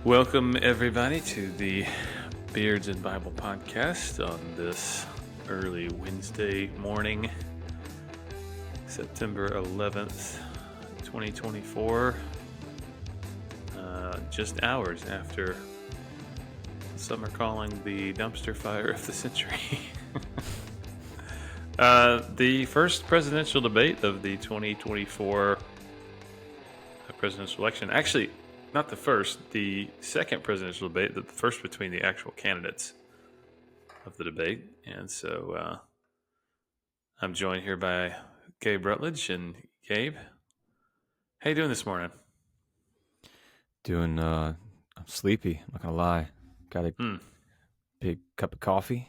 Welcome, everybody, to the Beards and Bible podcast on this early Wednesday morning, September 11th, 2024. Just hours after some are calling the dumpster fire of the century. The first presidential debate of the 2024 presidential election. Actually, not the first, the second presidential debate, the first between the actual candidates of the debate. And so I'm joined here by Gabe Rutledge. And Gabe, how you doing this morning? I'm sleepy, I'm not gonna lie. Got a big cup of coffee.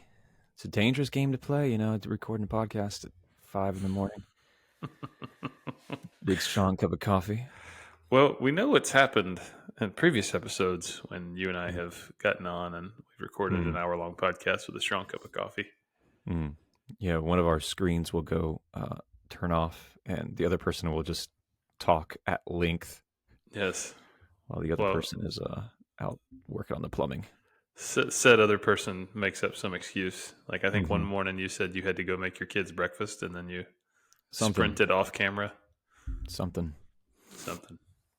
It's a dangerous game to play, recording a podcast at 5 a.m. Big strong cup of coffee. Well, we know what's happened in previous episodes when you and I have gotten on and we've recorded an hour-long podcast with a strong cup of coffee. Yeah, one of our screens will go turn off, and the other person will just talk at length. Yes. While the other person is out working on the plumbing. Said other person makes up some excuse. Like I think one morning you said you had to go make your kids breakfast, and then you sprinted off camera. Something.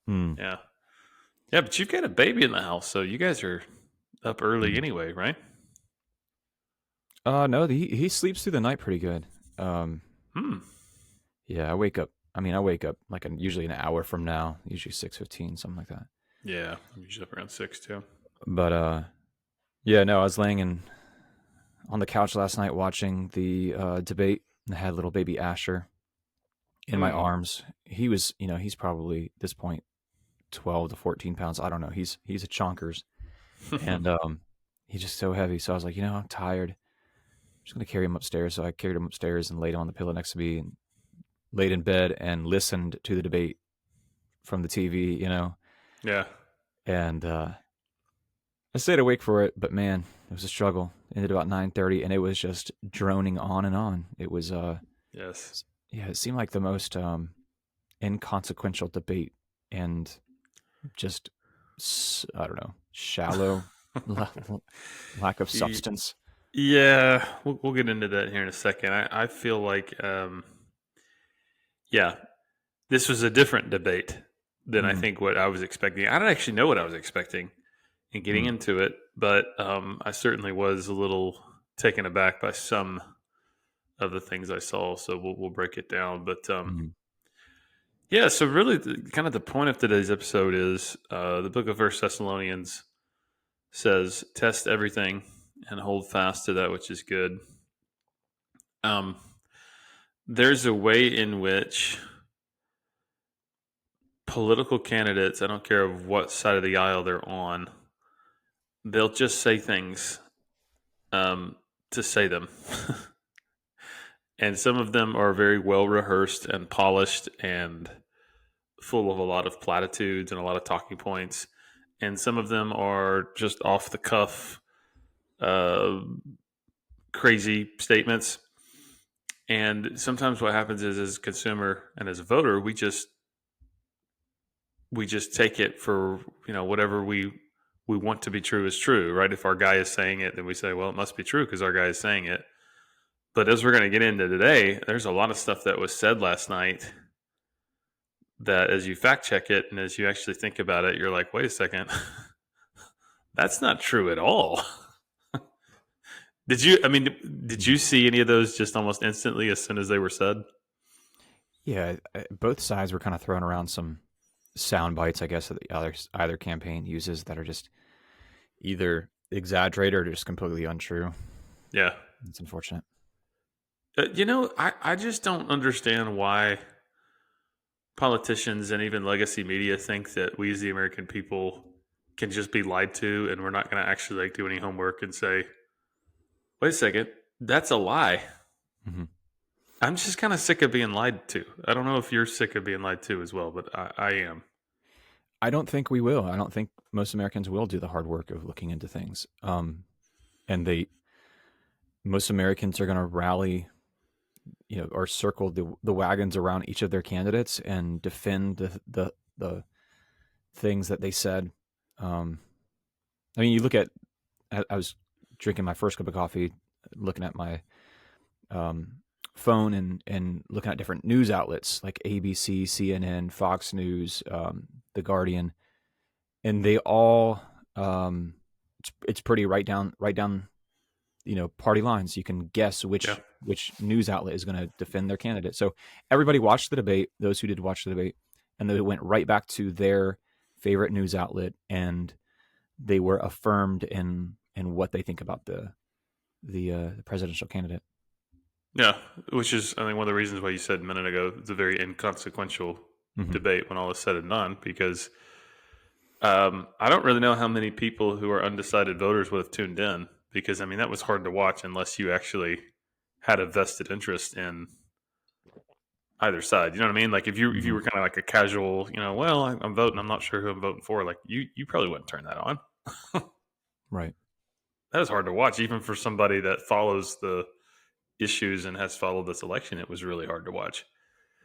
Yeah. Yeah, but you've got a baby in the house, so you guys are up early anyway, right? No, he sleeps through the night pretty good. Yeah, I wake up like usually an hour from now, usually 6:15, something like that. Yeah, I'm usually up around 6 too. But yeah, no, I was laying on the couch last night watching the debate, and I had little baby Asher in my arms. He was, he's probably at this point 12 to 14 pounds. I don't know. He's a chonkers, and he's just so heavy. So I was like, I'm tired. I'm just gonna carry him upstairs. So I carried him upstairs and laid him on the pillow next to me, and laid in bed and listened to the debate from the TV. Yeah. And I stayed awake for it, but man, it was a struggle. It ended about 9:30, and it was just droning on and on. It was yes. Yeah, it seemed like the most inconsequential debate, and just I don't know, shallow lack of substance. Yeah, we'll get into that here in a second. I feel like this was a different debate than I think what I was expecting. I don't actually know what I was expecting in getting into it, but I certainly was a little taken aback by some of the things I saw. So we'll break it down. But yeah, so really kind of the point of today's episode is the book of 1 Thessalonians says, test everything and hold fast to that which is good. There's a way in which political candidates, I don't care of what side of the aisle they're on, they'll just say things to say them. And some of them are very well rehearsed and polished and full of a lot of platitudes and a lot of talking points. And some of them are just off the cuff, crazy statements. And sometimes what happens is, as a consumer and as a voter, we just take it for, whatever we want to be true is true, right? If our guy is saying it, then we say, well, it must be true because our guy is saying it. But as we're going to get into today, there's a lot of stuff that was said last night that as you fact check it and as you actually think about it, you're like, wait a second, that's not true at all. Did you see any of those just almost instantly as soon as they were said? Yeah, both sides were kind of throwing around some sound bites, I guess, that either campaign uses that are just either exaggerated or just completely untrue. Yeah. It's unfortunate. I just don't understand why politicians and even legacy media think that we as the American people can just be lied to and we're not going to actually do any homework and say, wait a second, that's a lie. I'm just kind of sick of being lied to. I don't know if you're sick of being lied to as well, but I am. I don't think we will. I don't think most Americans will do the hard work of looking into things. And most Americans are going to rally, or circle the wagons around each of their candidates and defend the things that they said. I mean, you look at, I was drinking my first cup of coffee, looking at my um, phone and looking at different news outlets like ABC, CNN, Fox News, The Guardian, and they all, it's pretty right down, party lines. You can guess Yeah. which news outlet is going to defend their candidate. So everybody watched the debate, those who did watch the debate, and they went right back to their favorite news outlet, and they were affirmed in what they think about the presidential candidate. Yeah. Which is, I think, one of the reasons why you said a minute ago it's a very inconsequential Mm-hmm. debate when all is said and done, because I don't really know how many people who are undecided voters would have tuned in, because I mean that was hard to watch unless you actually had a vested interest in either side. You know what I mean? Like if you Mm-hmm. were kind of like a casual, well, I'm voting, I'm not sure who I'm voting for. Like you probably wouldn't turn that on. Right. That was hard to watch, even for somebody that follows the issues and has followed this election. It was really hard to watch.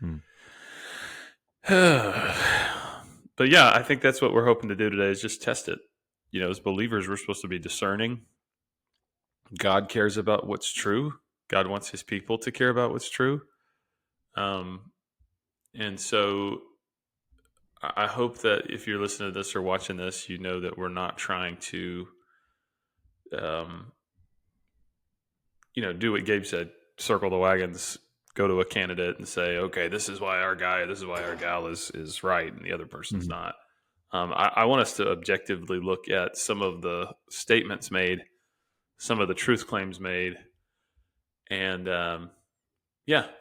Mm. But yeah, I think that's what we're hoping to do today is just test it. As believers, we're supposed to be discerning. God cares about what's true. God wants his people to care about what's true. Um, and so I hope that if you're listening to this or watching this, you know that we're not trying to, um, do what Gabe said, circle the wagons, go to a candidate and say, okay, this is why our guy, this is why our gal is right, and the other person's Mm-hmm. not. I want us to objectively look at some of the statements made, some of the truth claims made, and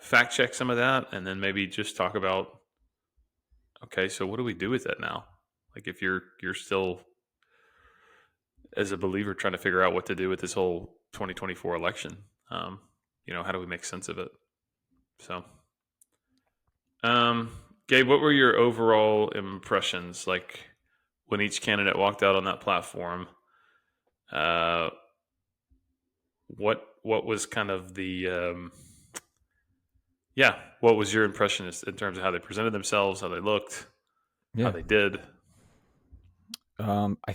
fact check some of that, and then maybe just talk about, okay, so what do we do with that now? Like if you're still as a believer trying to figure out what to do with this whole 2024 election, how do we make sense of it? So, um, Gabe, what were your overall impressions like when each candidate walked out on that platform? Uh, what was kind of the what was your impression in terms of how they presented themselves, how they looked, how Yeah. they did? I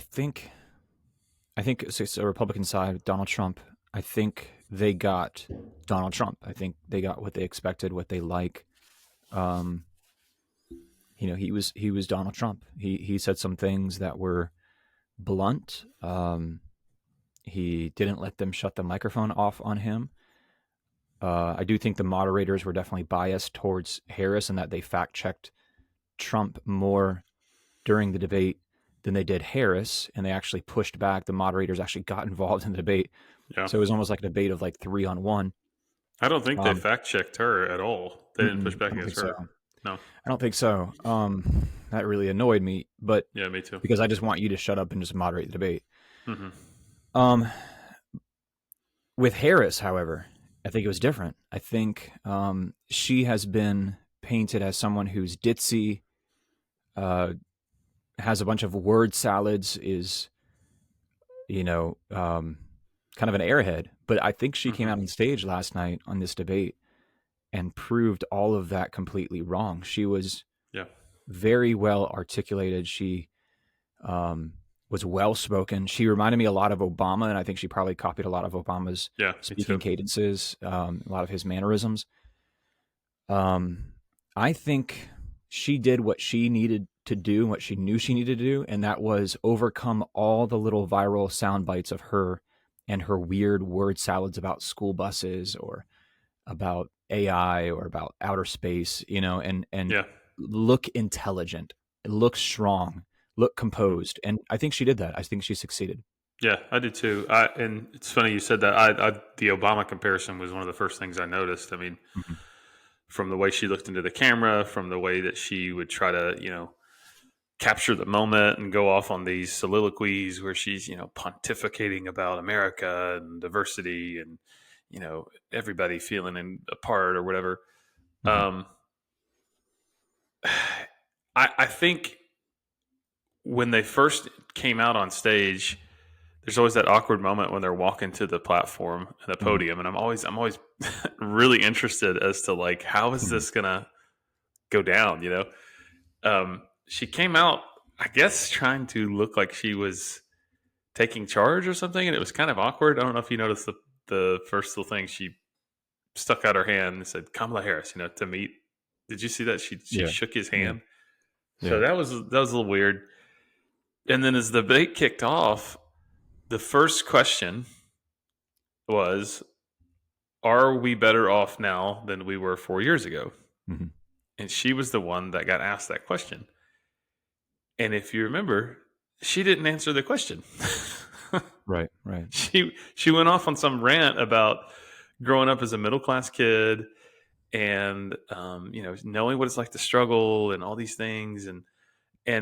think it's a Republican side, Donald Trump. I think they got Donald Trump. I think they got what they expected, what they like. Um, he was Donald Trump. He said some things that were blunt. He didn't let them shut the microphone off on him. I do think the moderators were definitely biased towards Harris and that they fact checked Trump more during the debate than they did Harris, and they actually pushed back. The moderators actually got involved in the debate, Yeah, so it was almost like a debate of like 3-on-1. I don't think they Um, fact checked her at all. They didn't push I back don't think against so. her. No. I don't think so. That really annoyed me, but Yeah, me too. because I just want you to shut up and just moderate the debate. Hmm. Um, with Harris, however, I think it was different. I think she has been painted as someone who's ditzy, uh, has a bunch of word salads, is you know um, kind of an airhead. But I think she came Hmm. out on stage last night on this debate and proved all of that completely wrong. She was Yeah. very well articulated. She um, was well spoken. She reminded me a lot of Obama, and I think she probably copied a lot of Obama's Yeah, me speaking too. cadences, a lot of his mannerisms. I think she did what she needed to do, what she knew she needed to do, and that was overcome all the little viral sound bites of her and her weird word salads about school buses or about AI or about outer space, and Yeah. look intelligent, look strong, look Hmm. composed. And I think she did that. I think she succeeded. Yeah, I did too. And it's funny you said that. The Obama comparison was one of the first things I noticed. I mean, Mhm. from the way she looked into the camera, from the way that she would try to, capture the moment and go off on these soliloquies where she's, pontificating about America and diversity and, everybody feeling a part or whatever. Mhm. Um, I think when they first came out on stage, there's always that awkward moment when they're walking to the platform and the Mhm. podium, and I'm always really interested as to like how is Mhm. this gonna go down. She came out, I guess, trying to look like she was taking charge or something, and it was kind of awkward. I don't know if you noticed the first little thing she stuck out her hand and said Kamala Harris, to meet. Did you see that? She Yeah. shook his Yeah. hand. So Yeah. that was a little weird. And then as the debate kicked off, the first question was, "Are we better off now than we were 4 years ago?" Hmm. And she was the one that got asked that question. And if you remember, she didn't answer the question. Right. Right. She went off on some rant about growing up as a middle class kid and knowing what it's like to struggle and all these things, and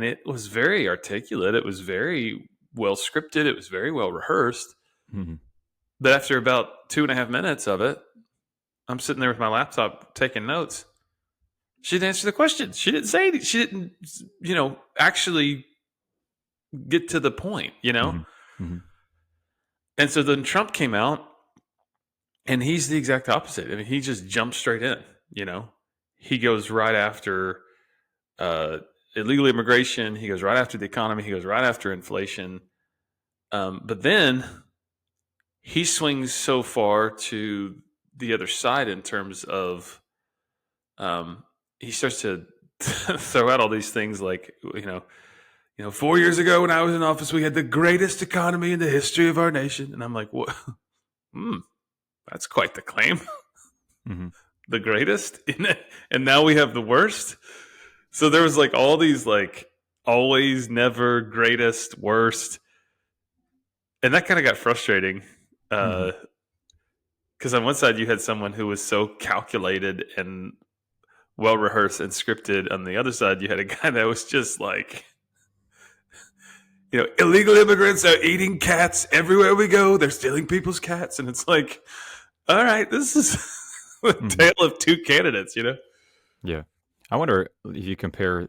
it was very articulate. It was very well scripted. It was very well rehearsed. Hmm. But after about 2.5 minutes of it, I'm sitting there with my laptop taking notes. She didn't answer the question. She didn't say anything. She didn't, actually get to the point, Hmm. Hmm. And so then Trump came out, and he's the exact opposite. I mean, he just jumped straight in, He goes right after uh, illegal immigration. He goes right after the economy. He goes right after inflation. But then he swings so far to the other side in terms of he starts to throw out all these things like 4 years ago when I was in office, we had the greatest economy in the history of our nation, and I'm like, what? That's quite the claim. Hmm. The greatest, and now we have the worst. So there was like all these like always, never, greatest, worst, and that kind of got frustrating. Hmm. Because on one side you had someone who was so calculated and well rehearsed and scripted. On the other side, you had a guy that was just like, illegal immigrants are eating cats everywhere we go. They're stealing people's cats, and it's like, all right, this is the Hmm. tale of two candidates. Yeah. I wonder if you compare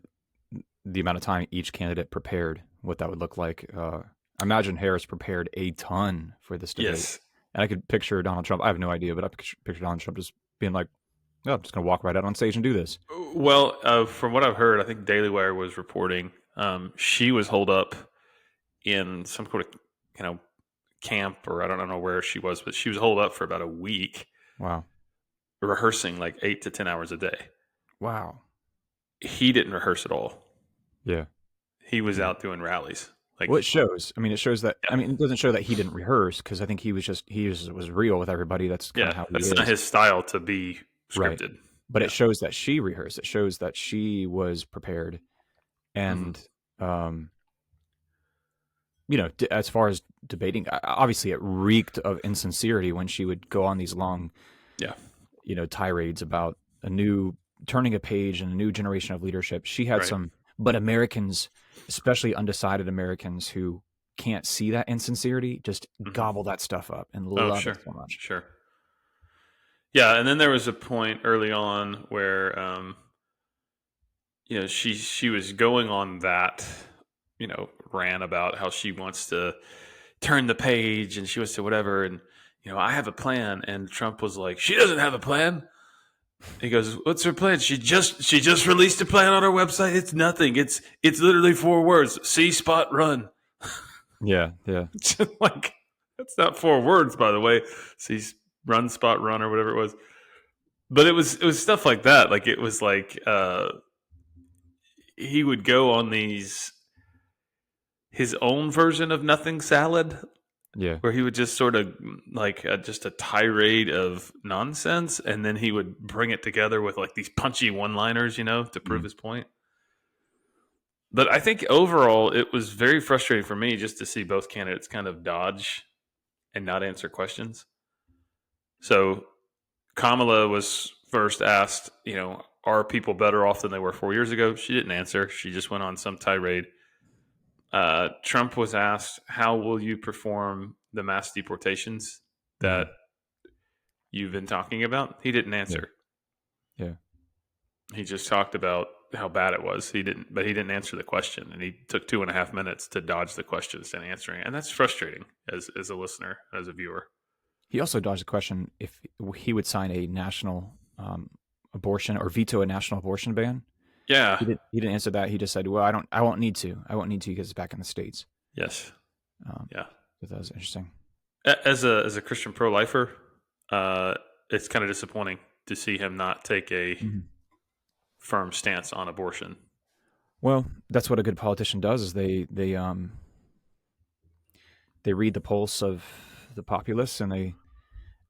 the amount of time each candidate prepared, what that would look like. I imagine Harris prepared a ton for this debate. Yes. And I could picture Donald Trump. I have no idea, but I picture Donald Trump just being like, "Oh, I'm just going to walk right out on stage and do this." Well, from what I've heard, I think Daily Wire was reporting she was holed up in some sort of camp, or I don't know where she was, but she was holed up for about a week Wow. rehearsing like 8 to 10 hours a day. Wow. He didn't rehearse at all. Yeah. He was Yeah. out doing rallies. Like, Well, it shows. I mean, it shows that. yeah, I mean, it doesn't show that he didn't rehearse because I think was real with everybody. That's kind yeah, of how he that's not is, his style to be right? scripted. But Yeah. it shows that she rehearsed. It shows that she was prepared, Hmm. and um, as far as debating, obviously it reeked of insincerity when she would go on these long, Yeah. tirades about turning a page and a new generation of leadership. She had Right. but Americans, especially undecided Americans who can't see that insincerity, just Hmm. gobble that stuff up and Oh, love it sure. so much. Sure. Yeah. And then there was a point early on where, she was going on that, rant about how she wants to turn the page and she wants to whatever. And, I have a plan. And Trump was like, she doesn't have a plan. He goes, "What's her plan? She just released a plan on her website. It's nothing. It's literally 4 words: see, spot, run." Yeah, yeah. Like, that's not 4 words, by the way. See, run, spot, run, or whatever it was. But it was stuff like that. Like, it was like he would go on these his own version of nothing salad, Yeah. where he would just sort of like just a tirade of nonsense, and then he would bring it together with like these punchy one-liners, to prove Mm. his point. But I think overall, it was very frustrating for me just to see both candidates kind of dodge and not answer questions. So Kamala was first asked, are people better off than they were 4 years ago? She didn't answer. She just went on some tirade. Trump was asked, how will you perform the mass deportations that Hmm. you've been talking about? He didn't Yeah. answer. Yeah. He just talked about how bad it was. But he didn't answer the question, and he took 2.5 minutes to dodge the question instead of answering it. And that's frustrating as a listener, as a viewer. He also dodged the question if he would sign a national abortion or veto a national abortion ban. Yeah. He didn't answer that. He just said, "Well, I won't need to. I won't need to because it's back in the states." Yes. Yeah. That was interesting. As a Christian pro-lifer, it's kind of disappointing to see him not take a Mhm. firm stance on abortion. Well, that's what a good politician does is they read the pulse of the populace and they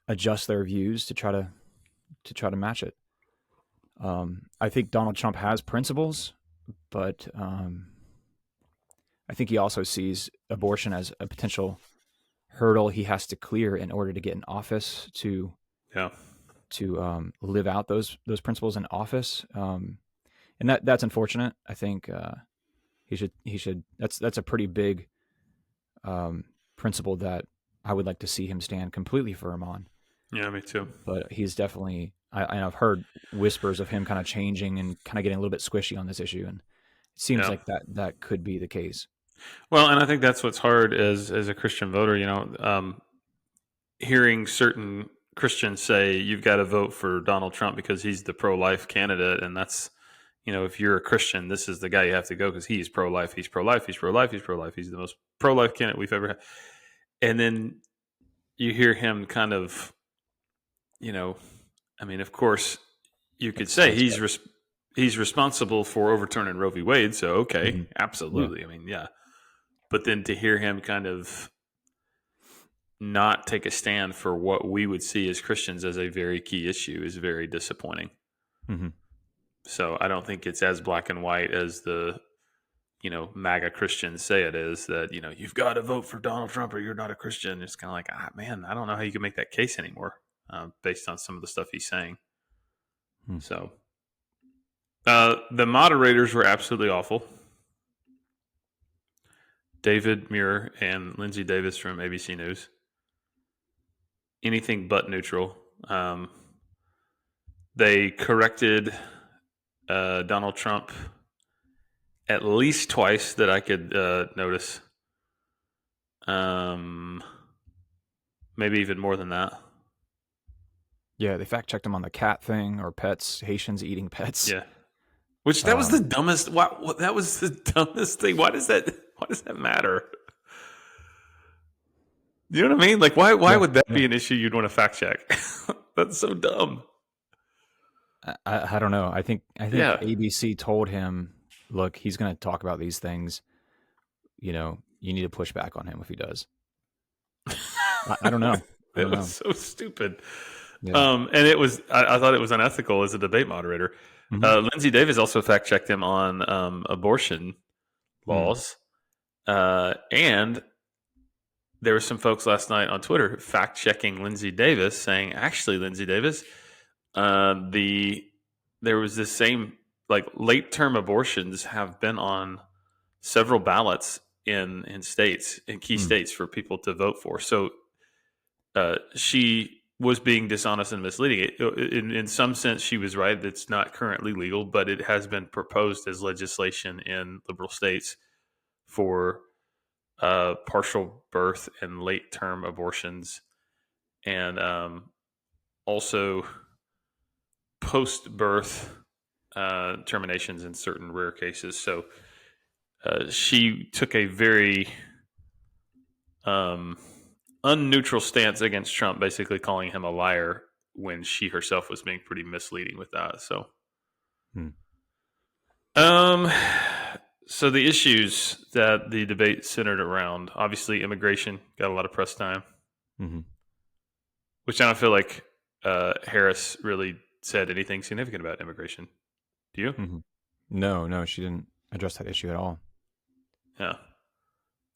adjust their views to try to match it. I think Donald Trump has principles, but I think he also sees abortion as a potential hurdle he has to clear in order to get in office Yeah. to live out those principles in office. And that's unfortunate. I think he should. That's a pretty big principle that I would like to see him stand completely firm on. Yeah, me too. But he's definitely. I've heard whispers of him kind of changing and kind of getting a little bit squishy on this issue, and it seems Yeah. like that could be the case. Well, and I think that's what's hard as a Christian voter. Hearing certain Christians say you've got to vote for Donald Trump because he's the pro-life candidate, and that's if you're a Christian, this is the guy you have to go because he's pro-life, he's pro-life, he's pro-life, he's pro-life, he's the most pro-life candidate we've ever had. And then you hear him kind of, of course, you could say he's responsible for overturning Roe v. Wade. So okay, Mm-hmm. Yeah. absolutely. I mean, yeah. But then to hear him kind of not take a stand for what we would see as Christians as a very key issue is very disappointing. Mm-hmm. So I don't think it's as black and white as the MAGA Christians say it is, that you've got to vote for Donald Trump or you're not a Christian. It's kind of like, man, I don't know how you can make that case anymore, based on some of the stuff he's saying. Hmm. So the moderators were absolutely awful. David Muir and Lindsay Davis from ABC News. Anything but neutral. They corrected Donald Trump at least twice that I could notice. Maybe even more than that. Yeah, they fact checked him on the cat thing or pets, Haitians eating pets. Yeah. Which that was the dumbest. That was the dumbest thing. Why does that matter? You know what I mean? Like, why would that be an issue you'd want to fact check? That's so dumb. I don't know. I think Yeah. ABC told him, look, he's going to talk about these things. You need to push back on him if he does. I don't know. It was so stupid. Yeah. And it was. I thought it was unethical as a debate moderator. Mm-hmm. Lindsay Davis also fact checked him on abortion laws, and there were some folks last night on Twitter fact checking Lindsay Davis, saying, "Actually, Lindsay Davis, there was this same late term abortions have been on several ballots in key states for people to vote for." So she was being dishonest and misleading. In some sense, she was right. It's not currently legal, but it has been proposed as legislation in liberal states for partial birth and late term abortions, and also post birth terminations in certain rare cases. So she took a very unneutral stance against Trump, basically calling him a liar when she herself was being pretty misleading with that. So, so the issues that the debate centered around, obviously, immigration got a lot of press time, which I don't feel like Harris really said anything significant about immigration. Do you? Mm-hmm. No, she didn't address that issue at all. Yeah.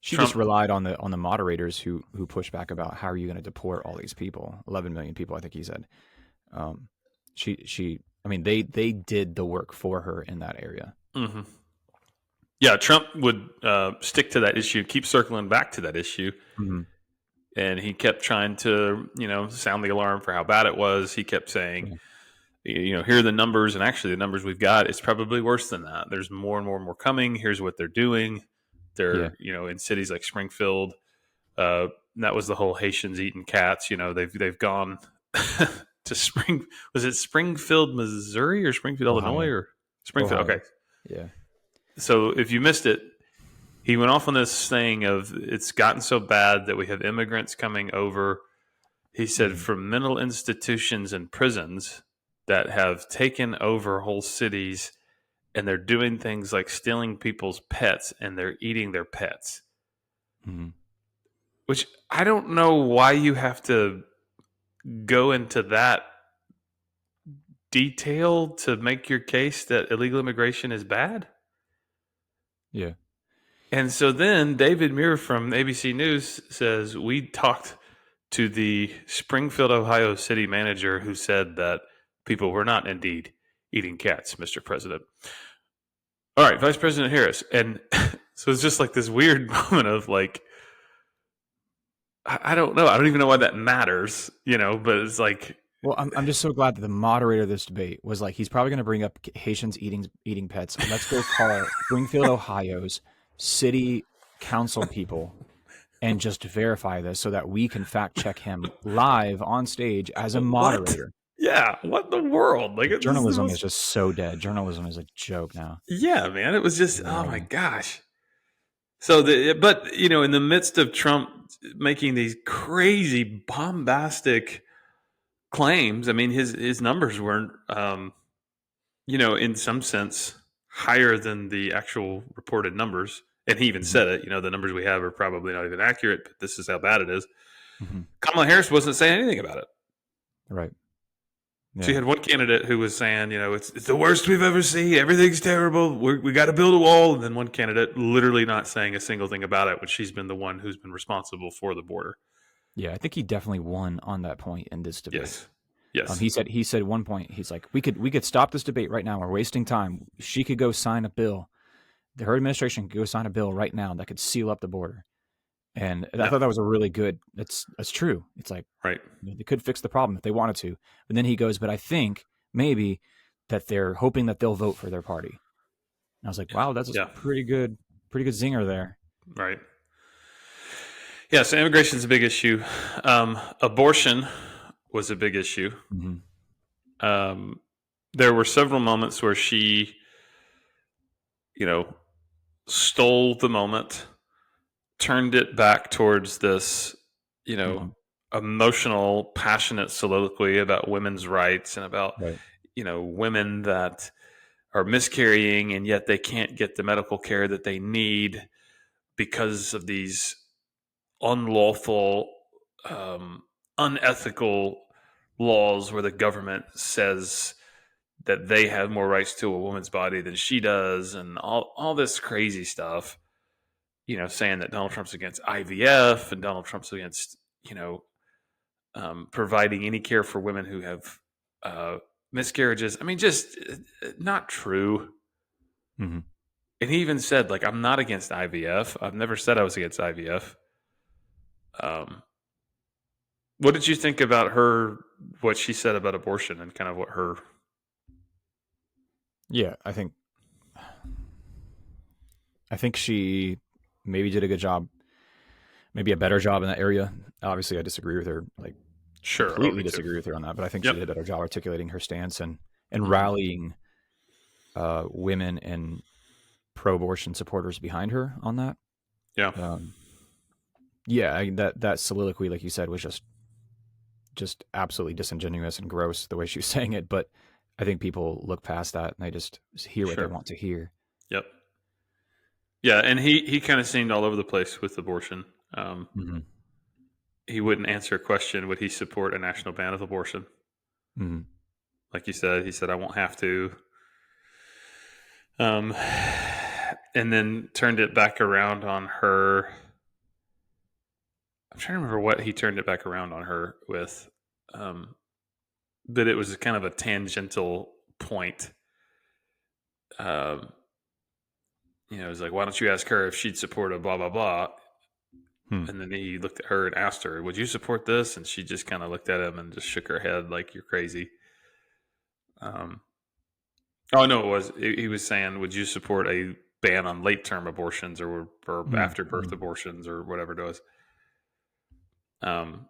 She just relied on the moderators who pushed back about how are you going to deport all these people, 11 million people, I think he said. They did the work for her in that area. Mm-hmm. Yeah, Trump would stick to that issue, keep circling back to that issue. Mm-hmm. And he kept trying to, sound the alarm for how bad it was. He kept saying, here are the numbers. And actually the numbers we've got, it's probably worse than that. There's more and more and more coming. Here's what they're doing. They're, in cities like Springfield. That was the whole Haitians eating cats. They've gone to was it Springfield, Missouri or Springfield, Ohio. Illinois or Springfield? Ohio. Okay. Yeah. So if you missed it, he went off on this thing of it's gotten so bad that we have immigrants coming over. He said Mhm. from mental institutions and prisons that have taken over whole cities, and they're doing things like stealing people's pets and they're eating their pets. Mhm. Which I don't know why you have to go into that detail to make your case that illegal immigration is bad. Yeah. And so then David Muir from ABC News says, we talked to the Springfield, Ohio city manager who said that people were not indeed eating cats, Mr. President. All right, Vice President Harris. And so it's just like this weird moment of like, I don't know. I don't even know why that matters, but it's like, Well, I'm just so glad that the moderator of this debate was like, he's probably going to bring up Haitians eating pets. Let's go call Springfield, Ohio's city council people and just verify this so that we can fact check him live on stage as a what? moderator. Yeah, what in the world? Like, this is the Journalism is most. just so dead. Journalism is a joke now. Yeah, man. It was just, oh my Really. gosh. So, but, in the midst of Trump making these crazy, bombastic claims, I mean, his numbers weren't, in some sense, higher than the actual reported numbers. And he even Mhm. said it, the numbers we have are probably not even accurate, but this is how bad it is. Mhm. Kamala Harris wasn't saying anything about it. Right. She Yeah. had one candidate who was saying, it's the worst we've ever seen. Everything's terrible. We got to build a wall. And then one candidate literally not saying a single thing about it, when she's been the one who's been responsible for the border. Yeah. I think he definitely won on that point in this debate. Yes. Yes. He said at one point, he's like, we could stop this debate right now. We're wasting time. She could go sign a bill. Her administration could go sign a bill right now that could seal up the border. And I Yeah. thought that was a really good. That's true. It's like, Right. they could fix the problem if they wanted to. But then he goes, but I think maybe that they're hoping that they'll vote for their party. And I was like, wow, that's a Yeah. pretty good zinger there. Right. Yeah. So immigration is a big issue. Abortion was a big issue. Mm-hmm. Um, there were several moments where she, you know, stole the moment, turned it back towards this, you know, Mm-hmm. emotional, passionate soliloquy about women's rights and about, Right. women that are miscarrying and yet they can't get the medical care that they need because of these unlawful, unethical laws where the government says that they have more rights to a woman's body than she does, and all this crazy stuff. Saying that Donald Trump's against IVF and Donald Trump's against providing any care for women who have uh, miscarriages. I mean, just not true. Mm-hmm. And he even said, like, I'm not against IVF. I've never said I was against IVF. Um, what did you think about what she said about abortion and kind of what her. Yeah, I think she maybe did a good job, maybe a better job in that area. Obviously, I disagree with her, like Sure. Oh, completely me too. disagree with her on that. But I think she Yep. did a better job articulating her stance and Hmm. rallying women and pro-abortion supporters behind her on that. Yeah. Um, yeah, that soliloquy, like you said, was just absolutely disingenuous and gross the way she was saying it. But I think people look past that and they just hear what they Sure. want to hear. Yep. Yeah, and he kind of seemed all over the place with abortion. Um, Mm-hmm. he wouldn't answer a question. Would he support a national ban of abortion? Mm-hmm. Like you said, he said, I won't have to. Um, and then turned it back around on her. I'm trying to remember what he turned it back around on her with. Um, but it was kind of a tangential point. Um, it was like, why don't you ask her if she'd support a blah, blah, blah. Hmm. And then he looked at her and asked her, would you support this? And she just kind of looked at him and just shook her head like, you're crazy. Um, oh, no, it was. He was saying, would you support a ban on late term abortions or after birth Mm-hmm. abortions or whatever it was? Um,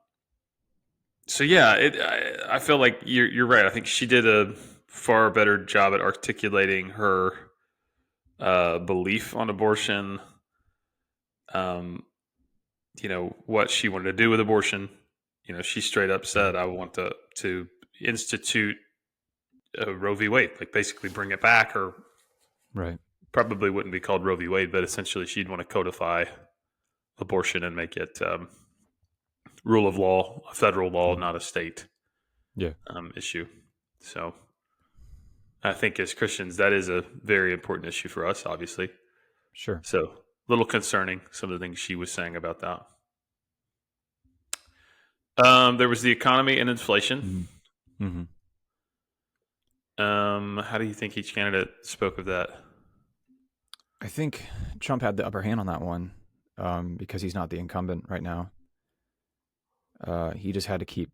so, yeah, I feel like you're right. I think she did a far better job at articulating her belief on abortion. um, what she wanted to do with abortion. She straight up said, "I want to institute Roe v. Wade, like basically bring it back, or Right. probably wouldn't be called Roe v. Wade, but essentially she'd want to codify abortion and make it rule of law, a federal law, Mhm. not a state Yeah. issue." So I think as Christians, that is a very important issue for us, obviously. Sure. So a little concerning, some of the things she was saying about that. There was the economy and inflation. Hmm. Hmm. How do you think each candidate spoke of that? I think Trump had the upper hand on that one because he's not the incumbent right now. He just had to keep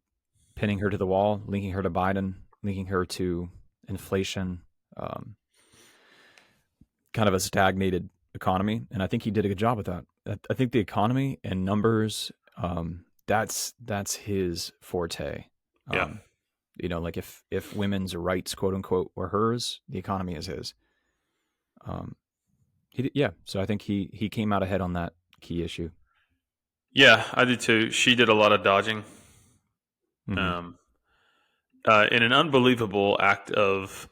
pinning her to the wall, linking her to Biden, linking her to inflation, um, kind of a stagnated economy. And I think he did a good job with that. I think the economy and numbers, that's his forte. Yeah. Um, like if women's rights, quote unquote, were hers, the economy is his. Um, yeah. So I think he came out ahead on that key issue. Yeah, I did too. She did a lot of dodging. Hmm. Um, in an unbelievable act of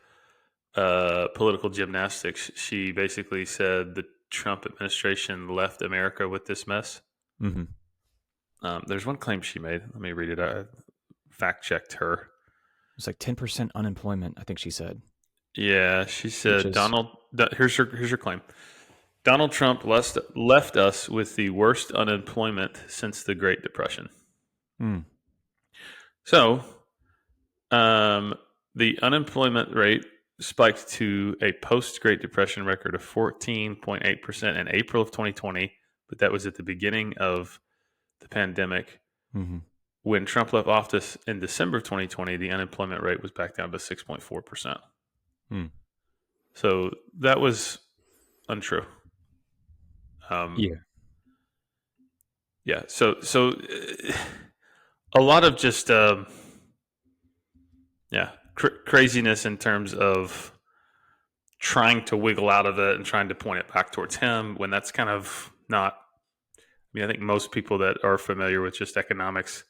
political gymnastics, she basically said the Trump administration left America with this mess. Hmm. There's one claim she made. Let me read it. I fact checked her. It's like 10% unemployment, I think she said, Yeah, she which said is Here's her claim. Donald Trump left us with the worst unemployment since the Great Depression. mm, So, um, the unemployment rate spiked to a post Great Depression record of 14.8% in April of 2020, but that was at the beginning of the pandemic. hmm When Trump left office in December of 2020, the unemployment rate was back down to 6.4%. mm. So that was untrue. Um, Yeah, yeah. So a lot of just yeah craziness in terms of trying to wiggle out of it and trying to point it back towards him when that's kind of not. I mean, I think most people that are familiar with just economics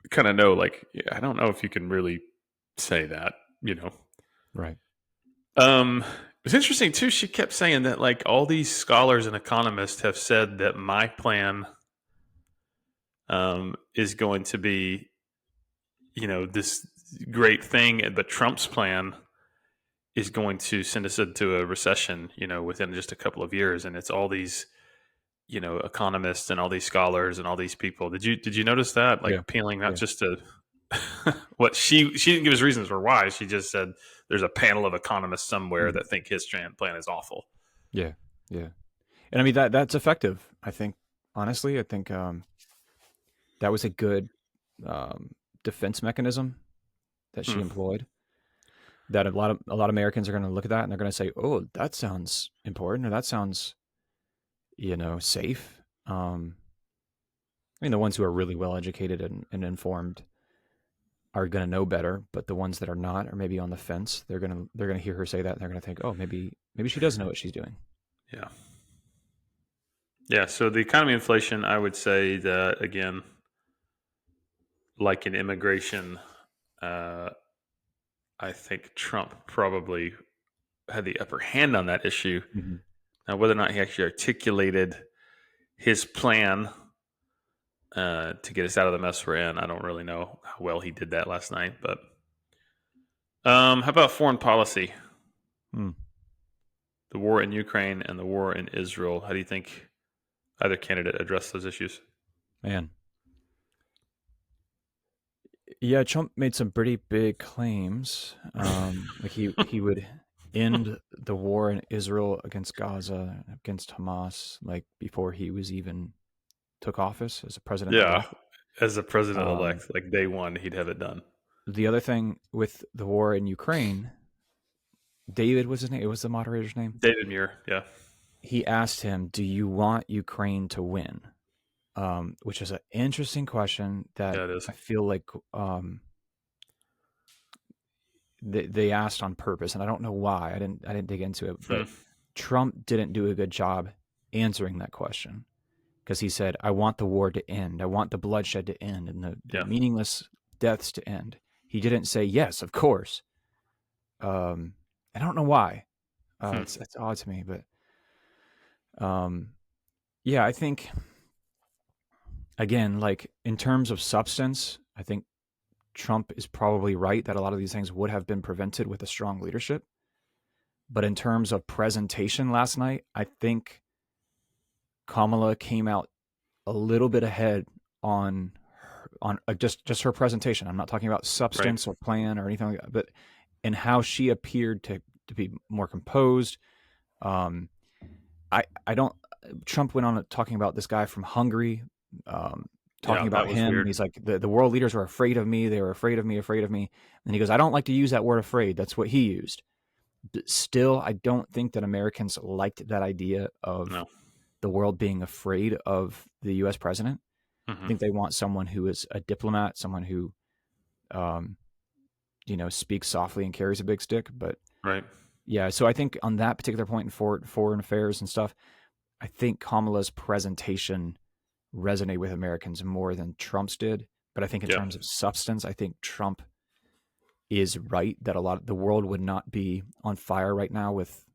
kind of know, like, yeah, I don't know if you can really say that, you know. right. It's interesting too. She kept saying that like all these scholars and economists have said that my plan is going to be, this great thing, but Trump's plan is going to send us into a recession, within just a couple of years. And it's all these, economists and all these scholars and all these people. Did you notice that? Yeah, Like appealing not yeah, just to what she didn't give us reasons for why. She just said there's a panel of economists somewhere mhm, that think his plan is awful. yeah, yeah. And I mean that's effective. I think honestly, I think that was a good um, defense mechanism that she Hmm. employed. That a lot of Americans are going to look at that and they're going to say, "Oh, that sounds important," or "That sounds safe." I mean, the ones who are really well educated and informed are going to know better, but the ones that are not, or maybe on the fence, they're gonna hear her say that, and they're gonna think, "Oh, maybe she does know what she's doing." Yeah. Yeah. So the economy inflation, I would say that again, like in immigration, uh, I think Trump probably had the upper hand on that issue. Hmm. Now, whether or not he actually articulated his plan to get us out of the mess we're in, I don't really know how well he did that last night. But how about foreign policy? Mm, The war in Ukraine and the war in Israel. How do you think either candidate addressed those issues? man, yeah, Trump made some pretty big claims. Like he would end the war in Israel against Gaza, against Hamas, like before he was even took office as a president Yeah, elect. as a president Um, elect, like day one, he'd have it done. the other thing with the war in Ukraine, David was his name. It was the moderator's name. David Muir, yeah, He asked him, "Do you want Ukraine to win?" Which is an interesting question that yeah, it is. I feel like they asked on purpose, and I don't know why. I didn't dig into it, Hmm. but Trump didn't do a good job answering that question because he said, I want the war to end. I want the bloodshed to end and the Yeah. meaningless deaths to end. He didn't say, yes, of course. I don't know why. Hmm. It's odd to me, but um, yeah, I think, again, like in terms of substance, I think Trump is probably right that a lot of these things would have been prevented with a strong leadership. But in terms of presentation last night, I think Kamala came out a little bit ahead on just her presentation. I'm not talking about Right. substance or plan or anything like that, but in how she appeared to be more composed. Um, I don't. Trump went on talking about this guy from Hungary, talking Yeah, that about was him. weird. He's like the world leaders were afraid of me. They were afraid of me, afraid of me. And he goes, I don't like to use that word afraid. That's what he used. But still, I don't think that Americans liked that idea of No. the world being afraid of the U.S. president. I Hmm. think they want someone who is a diplomat, someone who, um, speaks softly and carries a big stick. But Right. yeah, so I think on that particular point in foreign affairs and stuff, I think Kamala's presentation resonated with Americans more than Trump's did. But I think in Yeah. terms of substance, I think Trump is right that a lot of the world would not be on fire right now with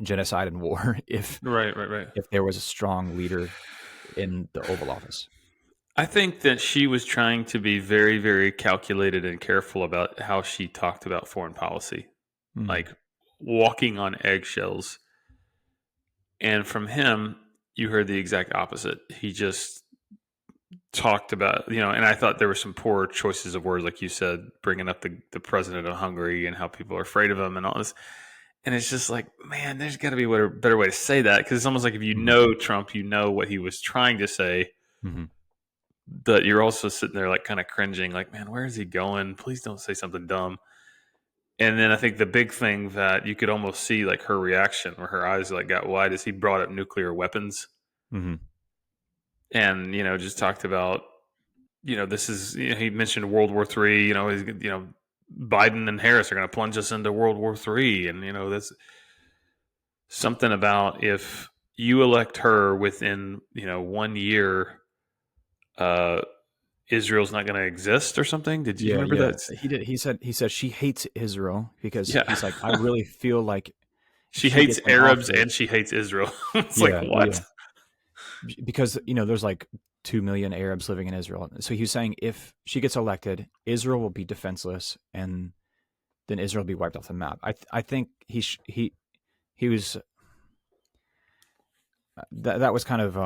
genocide and war Right. Right. Right. if there was a strong leader in the Oval Office. I think that she was trying to be very, very calculated and careful about how she talked about foreign policy, Mm. like walking on eggshells. And from him, you heard the exact opposite. He just talked about, and I thought there were some poor choices of words, like you said, bringing up the president of Hungary and how people are afraid of him and all this. And it's just like, man, there's got to be a better way to say that, because it's almost like if you Mm-hmm. know Trump, you know what he was trying to say, Mm-hmm. but you're also sitting there like kind of cringing, like, man, where is he going? Please don't say something dumb. And then I think the big thing that you could almost see, like her reaction, where her eyes like got wide, is he brought up nuclear weapons Mm-hmm. and just talked about, this is, he mentioned World War III. He's, Biden and Harris are going to plunge us into World War III, and that's something about if you elect her within 1 year, uh, Israel's not going to exist or something. Did you Yeah, remember yeah. that? He did. He said she hates Israel because Yeah, he's like, I really feel like if she she hates gets in Arabs office, and she hates Israel. It's like, yeah, yeah, what? because there's like 2 million Arabs living in Israel. So he was saying if she gets elected, Israel will be defenseless, and then Israel will be wiped off the map. I think he was that was kind of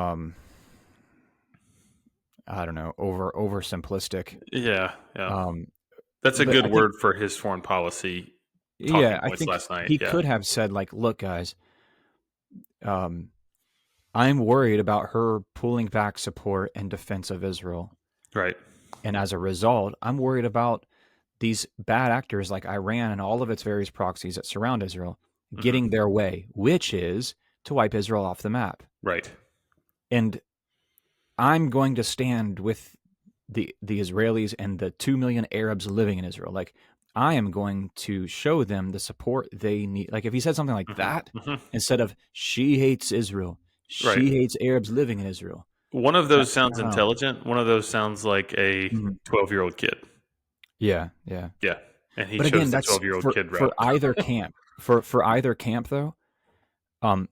I don't know, over simplistic. Yeah, yeah. Um, That's a but good I think word for his foreign policy yeah, talking I points think last night. he Yeah, could have said like, look, guys, um, I'm worried about her pulling back support in defense of Israel. right. And as a result, I'm worried about these bad actors like Iran and all of its various proxies that surround Israel Hmm. getting their way, which is to wipe Israel off the map. Right. And I'm going to stand with the Israelis and the 2 million Arabs living in Israel. Like I am going to show them the support they need. Like if he said something like Hmm. that Hmm. instead of she hates Israel, Right. she hates Arabs living in Israel. One of I those sounds don't know. intelligent. One of those sounds like a Mhm. 12-year-old kid. Yeah, yeah. Yeah, and he But again, chose the that's 12-year-old for kid for route. either camp. For either camp though, um,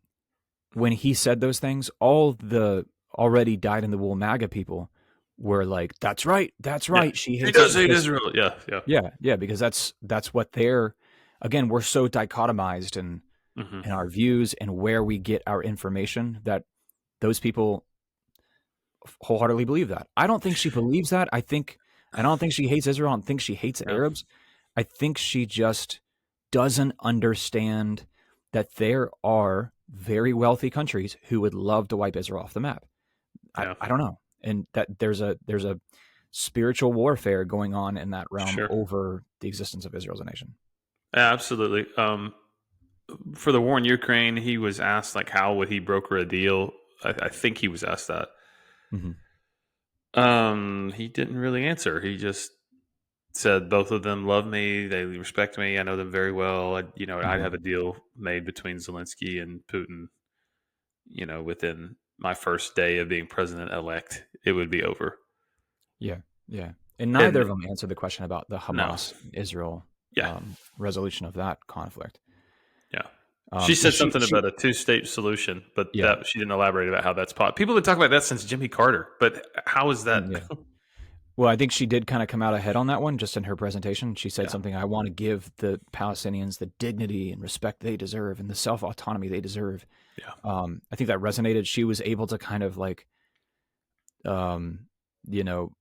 when he said those things, all the already dyed in the wool MAGA people were like, that's Yeah, right, she he hates does Israel hate because Israel. Yeah, yeah. yeah, yeah, because that's what they're again, we're so dichotomized Hmm. in our views and where we get our information that those people wholeheartedly believe that. I don't think she believes that. I don't think she hates Israel. I don't think she hates Yeah, Arabs. I think she just doesn't understand that there are very wealthy countries who would love to wipe Israel off the map. yeah, I don't know. And that there's a spiritual warfare going on in that realm sure. over the existence of Israel as a nation. Yeah, absolutely. For the war in Ukraine, he was asked like, how would he broker a deal? I think he was asked that. Mm-hmm. He didn't really answer. He just said both of them love me. They respect me. I know them very well. I'd Mm-hmm. have a deal made between Zelensky and Putin. within my first day of being president elect, it would be over. Yeah, yeah. And neither And of them answered the question about the no, Hamas Israel yeah, resolution of that conflict. yeah. She Well, said something about a two-state solution, but yeah, that she didn't elaborate about how that's possible. People have been talking about that since Jimmy Carter, but how is that? yeah. Well, I think she did kind of come out ahead on that one, just in her presentation. She said Yeah, something, I want to give the Palestinians the dignity and respect they deserve and the self autonomy they deserve. yeah, I think that resonated. She was able to kind of like, um, you know,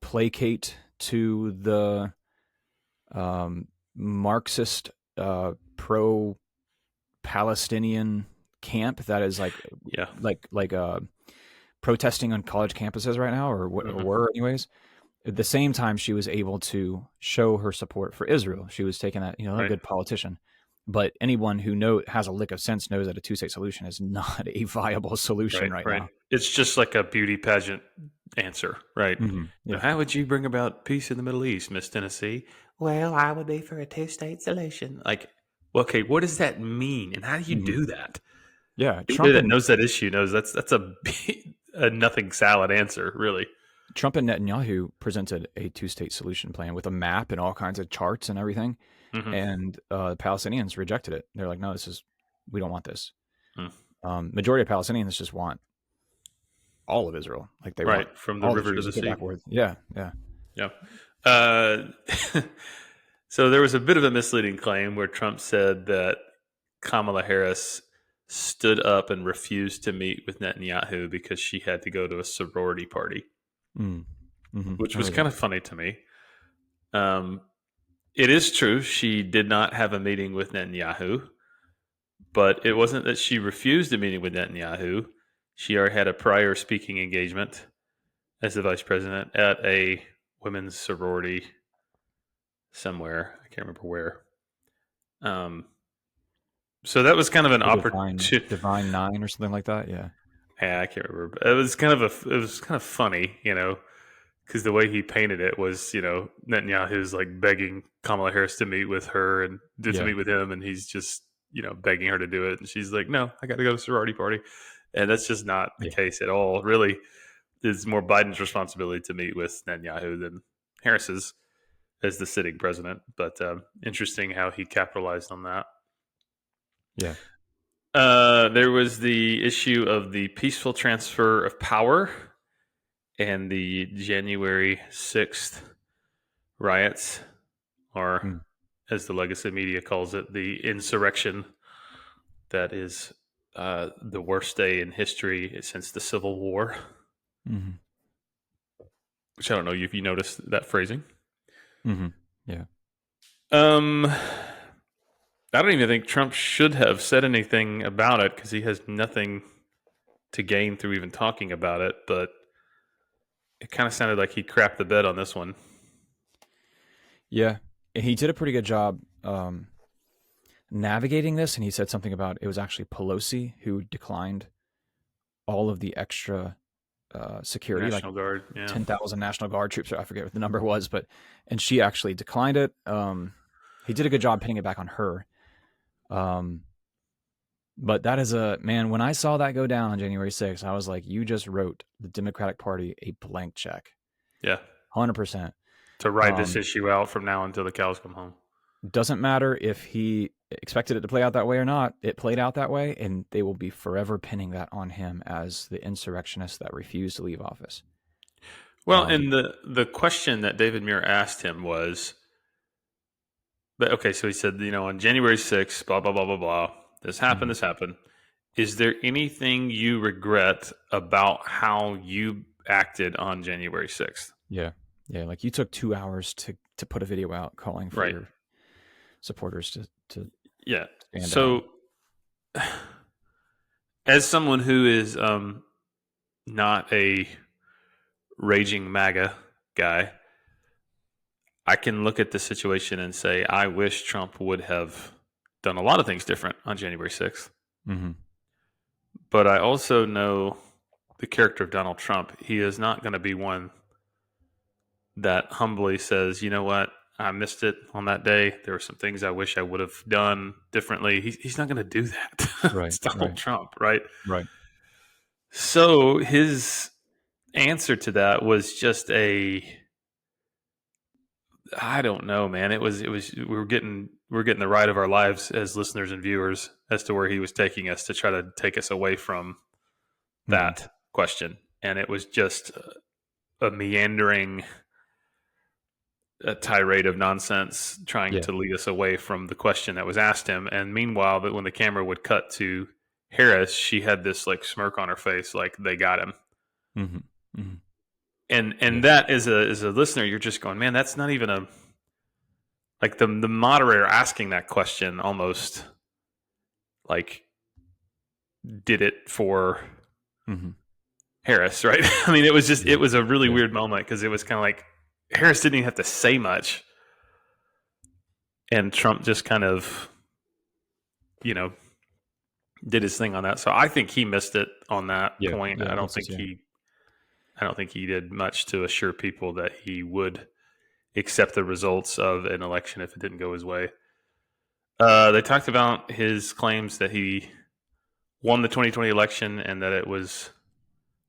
placate to the Marxist pro Palestinian camp that is yeah. like protesting on college campuses right now, or Hmm. were anyways. At the same time, she was able to show her support for Israel. She was taking that, a Right, good politician. But anyone who has a lick of sense knows that a two-state solution is not a viable solution right, right right. now. It's just like a beauty pageant answer, right? Yeah. How would you bring about peace in the Middle East, Miss Tennessee? Well, I would be for a two-state solution. Like, okay, what does that mean, and how do you hmm do that? Yeah. Anybody that knows that issue knows that's a nothing salad answer, really. Trump and Netanyahu presented a two-state solution plan with a map and all kinds of charts and everything, Hmm. and the Palestinians rejected it. They're like, no, we don't want this. Hmm. Majority of Palestinians just want all of Israel. Like they want Right, from the all the river to Jews the to go sea. backwards. Yeah, yeah. Yeah. Uh, so there was a bit of a misleading claim where Trump said that Kamala Harris stood up and refused to meet with Netanyahu because she had to go to a sorority party, Mm. which I was heard kind that. of funny to me. Um, it is true she did not have a meeting with Netanyahu, but it wasn't that she refused a meeting with Netanyahu. She already had a prior speaking engagement as the vice president at a women's sorority somewhere. I can't remember where. Um, so that was kind of an The divine opportunity. divine nine or something like that. Yeah. Yeah, I can't remember. It was it was kind of funny, because the way he painted it was, Netanyahu's like begging Kamala Harris to meet with her and to Yeah. meet with him, and he's just, begging her to do it, and she's like, "No, I got to go to a sorority party," and that's just not the Yeah. case at all. Really, it's more Biden's responsibility to meet with Netanyahu than Harris's as the sitting president. But interesting how he capitalized on that. Yeah. There was the issue of the peaceful transfer of power and the January 6th riots, or Mm. as the legacy media calls it, the insurrection that is the worst day in history since the Civil War. hmm Which I don't know if you noticed that phrasing. Yeah. Um, I don't even think Trump should have said anything about it because he has nothing to gain through even talking about it. But it kind of sounded like he crapped the bed on this one. Yeah. And he did a pretty good job navigating this. And he said something about it was actually Pelosi who declined all of the extra security, like National Guard, yeah. 10,000 National Guard troops. Or I forget what the number was, and she actually declined it. He did a good job pinning it back on her. But that is man, when I saw that go down on January 6th, I was like, you just wrote the Democratic Party a blank check. Yeah. 100%. To ride this issue out from now until the cows come home. Doesn't matter if he expected it to play out that way or not. It played out that way, and they will be forever pinning that on him as the insurrectionist that refused to leave office. Well, and the question that David Muir asked him was, but okay, so he said, on January 6th, blah, blah, blah, blah, blah, this happened, Mhm. this happened. Is there anything you regret about how you acted on January 6th? Yeah. Yeah. Like you took 2 hours to put a video out calling for Right. your supporters to Yeah. stand down. So, as someone who is not a raging MAGA guy, I can look at the situation and say, I wish Trump would have done a lot of things different on January 6th. Mm-hmm. But I also know the character of Donald Trump. He is not going to be one that humbly says, you know what, I missed it on that day. There were some things I wish I would have done differently. He's not going to do that. Right. It's Donald Right. Trump, right? Right. So his answer to that was just I don't know, man. It was we were getting the ride of our lives as listeners and viewers as to where he was taking us to try to take us away from Mm-hmm. that question. And it was just a meandering a tirade of nonsense trying Yeah. to lead us away from the question that was asked him. And meanwhile, that when the camera would cut to Harris, she had this like smirk on her face, like they got him. Mm-hmm. Mm-hmm. And Yeah. that as a listener, you're just going, man, that's not even a like the moderator asking that question almost like did it for Mm-hmm. Harris, right? I mean, it was just Yeah. it was a really Yeah. weird moment because it was kind of like Harris didn't even have to say much, and Trump just kind of you know did his thing on that. So I think he missed it on that Yeah. point. Yeah. I think so too. I don't think he did much to assure people that he would accept the results of an election if it didn't go his way. They talked about his claims that he won the 2020 election and that it was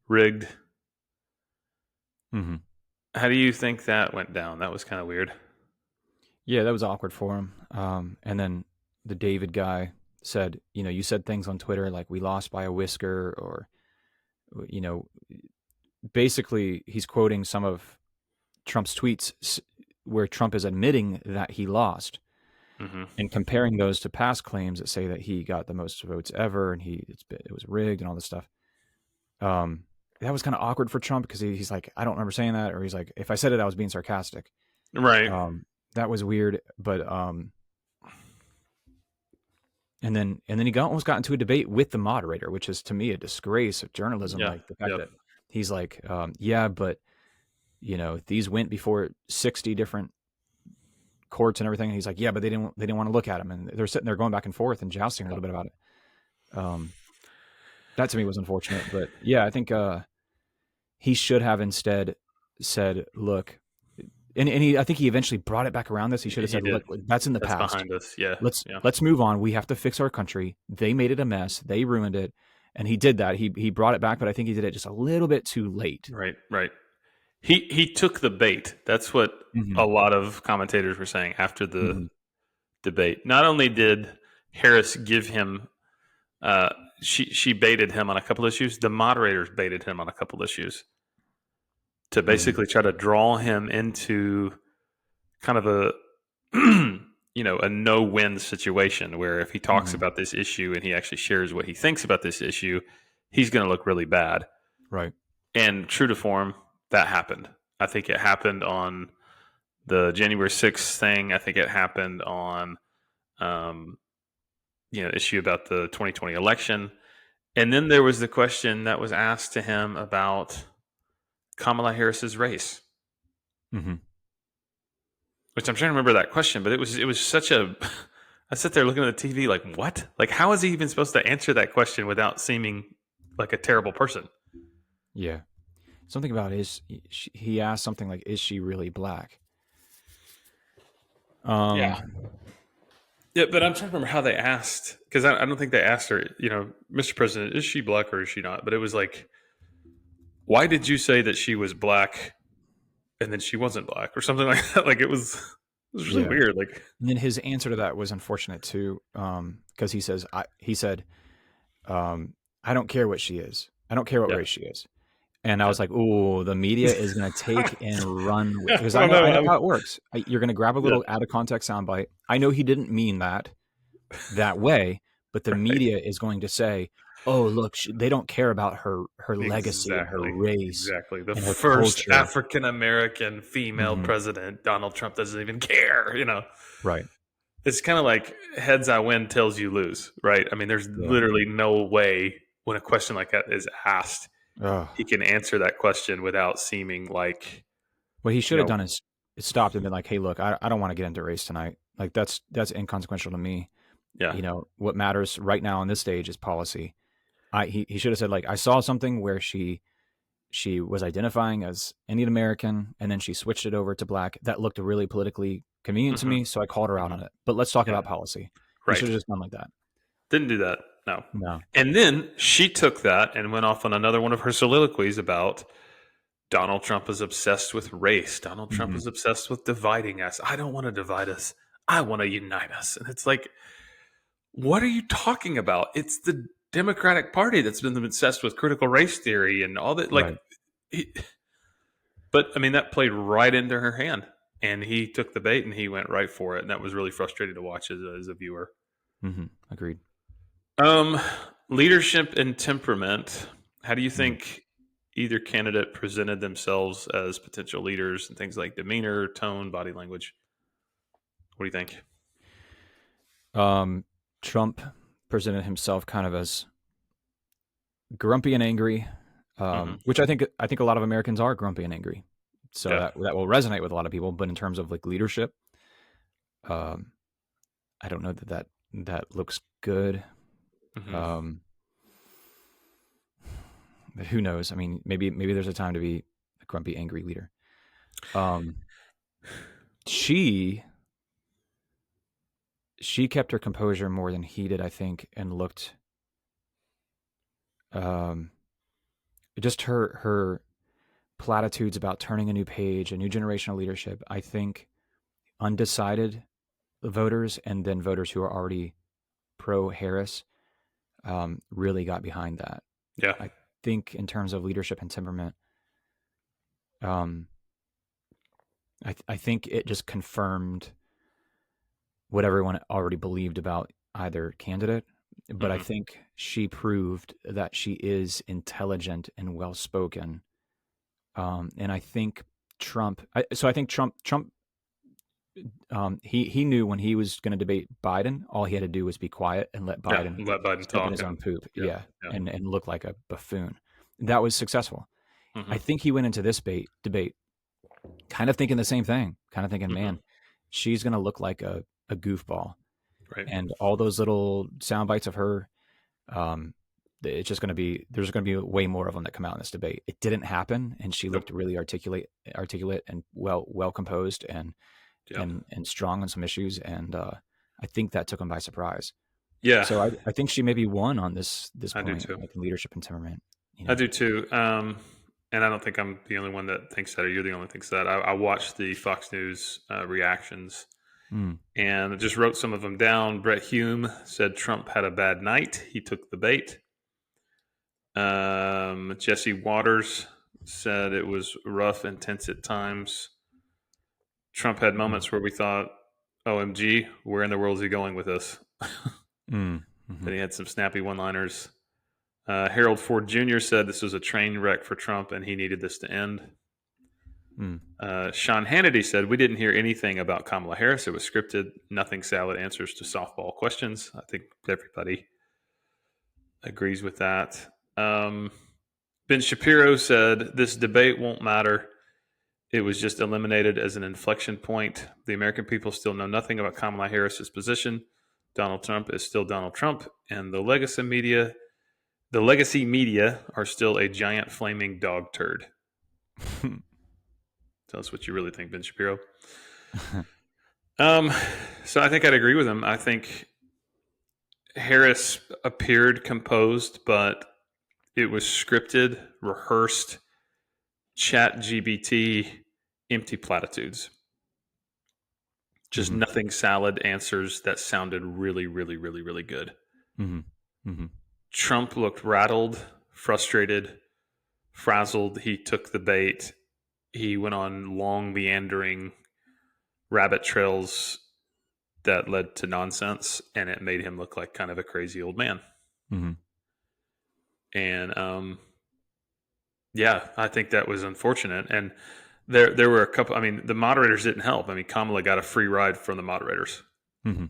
rigged. Mm-hmm. How do you think that went down? That was kind of weird. Yeah, that was awkward for him. And then the David guy said, you said things on Twitter like we lost by a whisker, or, you know, basically he's quoting some of Trump's tweets where Trump is admitting that he lost Hmm. and comparing those to past claims that say that he got the most votes ever and it was rigged and all this stuff. Um, that was kind of awkward for Trump because he's like, I don't remember saying that, or he's like, if I said it, I was being sarcastic. Right. That was weird, but and then he almost got into a debate with the moderator, which is to me a disgrace of journalism. Yeah. Like the fact Yep. that he's like, yeah, but these went before 60 different courts and everything. And he's like, yeah, but they didn't want to look at him, and they're sitting there going back and forth and jousting a little bit about it. That to me was unfortunate, but yeah, I think he should have instead said, look, I think he eventually brought it back around this. He should have He said, did. look, that's in the That's past. behind us. Yeah. Let's Yeah. let's move on. We have to fix our country. They made it a mess. They ruined it, and he did that. He brought it back, but I think he did it just a little bit too late. Right. Right. He took the bait. That's what Mm-hmm. a lot of commentators were saying after the Mm-hmm. debate. Not only did Harris give him, she baited him on a couple issues. The moderators baited him on a couple issues to Mm-hmm. basically try to draw him into kind of a a no-win situation where if he talks Mm-hmm. about this issue and he actually shares what he thinks about this issue, he's going to look really bad. Right. And true to form, that happened. I think it happened on the January 6th thing. I think it happened on issue about the 2020 election. And then there was the question that was asked to him about Kamala Harris's race, Mm-hmm. which I'm trying to remember that question, but it was such a I sit there looking at the TV like, what? Like, how is he even supposed to answer that question without seeming like a terrible person? Yeah. Something about he asked something like, "Is she really black?" Yeah. Yeah, but I'm trying to remember how they asked, because I don't think they asked her, Mr. President, is she black or is she not? But it was like, why did you say that she was black and then she wasn't black or something like that? Like, it was really Yeah. weird. Like, And then his answer to that was unfortunate too, because he said, "I don't care what she is. I don't care what yeah, race she is." And I yeah. was like, "Oh, the media is going to take and run with," I because don't I know know. how it works. You're going to grab a Yeah, little out of context soundbite. I know he didn't mean that way, but the right. media is going to say, "Oh, look, they don't care about her legacy and her Exactly. race Exactly. The and her first culture." African American female Hmm. president, Donald Trump, doesn't even care. Right. It's kind of like heads I win, tails you lose, right? I mean, there's Yeah. literally no way when a question like that is asked, Ugh. he can answer that question without seeming like, What he you should have know, done is stopped and been like, "Hey, look, I don't want to get into race tonight. Like that's inconsequential to me. yeah, What matters right now on this stage is policy." He should have said like, "I saw something where she she was identifying as Indian American, and then she switched it over to black. That looked really politically convenient to Hmm. me, so I called her out Hmm. on it. But let's talk Yeah, about policy. You should right. have just done like that. Didn't do that. No. No. And then she took that and went off on another one of her soliloquies about Donald Trump is obsessed with race. Donald Trump Hmm. is obsessed with dividing us. I don't want to divide us. I want to unite us. And it's like, what are you talking about? It's the Democratic Party that's been obsessed with critical race theory and all that. Like, Right. but I mean, that played right into her hand. And he took the bait and he went right for it. And that was really frustrating to watch as a viewer. Agreed. Um, Leadership and temperament. How do you Mm. think either candidate presented themselves as potential leaders and things like demeanor, tone, body language? What do you think? Um, Trump presented himself kind of as grumpy and angry, Hmm. which I think a lot of Americans are grumpy and angry. So Yeah. that will resonate with a lot of people. But in terms of like leadership, um, I don't know that looks good. Hmm. Um, but who knows? I mean, maybe there's a time to be a grumpy, angry leader. Um, she she kept her composure more than he did, I think, and looked um, just her platitudes about turning a new page, a new generation of leadership. I think undecided voters and then voters who are already pro Harris really got behind that. Yeah. I think in terms of leadership and temperament, um, I think it just confirmed what everyone already believed about either candidate. But I Hmm. think she proved that she is intelligent and well spoken. And I think so I think Trump he knew when he was going to debate Biden, all he had to do was be quiet and let Yeah. Biden Let Biden step in talk his own and poop. yeah. Yeah, Yeah. and look like a buffoon. That was successful. I Hmm. think he went into this debate kind of thinking the same thing, kind of thinking, Hmm. man, she's going to look like a goofball, Right. and all those little sound bites of her, um, it's just going to be there's going to be way more of them that come out in this debate. It didn't happen, and she Nope. looked really articulate and well composed Yeah. and strong on some issues, and I think that took him by surprise. Yeah. So I think she maybe won on this I do point, too. like in leadership and temperament. You I know, do too. And I don't think I'm the only one that thinks that, or you're the only one that thinks that. I watched the Fox News reactions mm, and I just wrote some of them down. Brett Hume said Trump had a bad night. He took the bait. Jesse Waters said it was rough, intense at times. Trump had mm, moments where we thought, OMG, where in the world is he going with this? mm, mm-hmm, Then he had some snappy one liners. Harold Ford Jr. said this was a train wreck for Trump and he needed this to end. mm, Sean Hannity said, we didn't hear anything about Kamala Harris. It was scripted, nothing salad answers to softball questions. I think everybody agrees with that. Um, Ben Shapiro said, this debate won't matter. It was just eliminated as an inflection point. The American people still know nothing about Kamala Harris's position. Donald Trump is still Donald Trump, and the legacy media are still a giant flaming dog turd. Tell us what you really think, Ben Shapiro. Um, so I think I'd agree with him. I think Harris appeared composed, but it was scripted, rehearsed, chat GBT, empty platitudes. Just mm-hmm, nothing salad answers that sounded really, really, really, really good. mm-hmm, mm-hmm, Trump looked rattled, frustrated, frazzled. He took the bait. He went on long, meandering rabbit trails that led to nonsense, and it made him look like kind of a crazy old man. mm-hmm. And yeah, I think that was unfortunate. And there were a couple. I mean, the moderators didn't help. I mean, Kamala got a free ride from the moderators. Mm-hmm.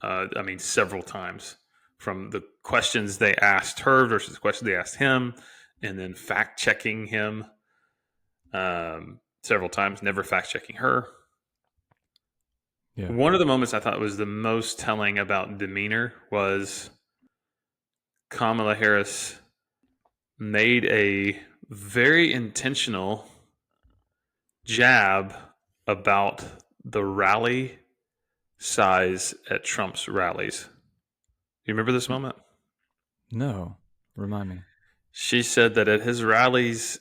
I mean, several times from the questions they asked her versus the questions they asked him, and then fact checking him several times, never fact checking her. Yeah. One of the moments I thought was the most telling about demeanor was Kamala Harris made a very intentional jab about the rally size at Trump's rallies. You remember this moment? No, remind me. She said that at his rallies,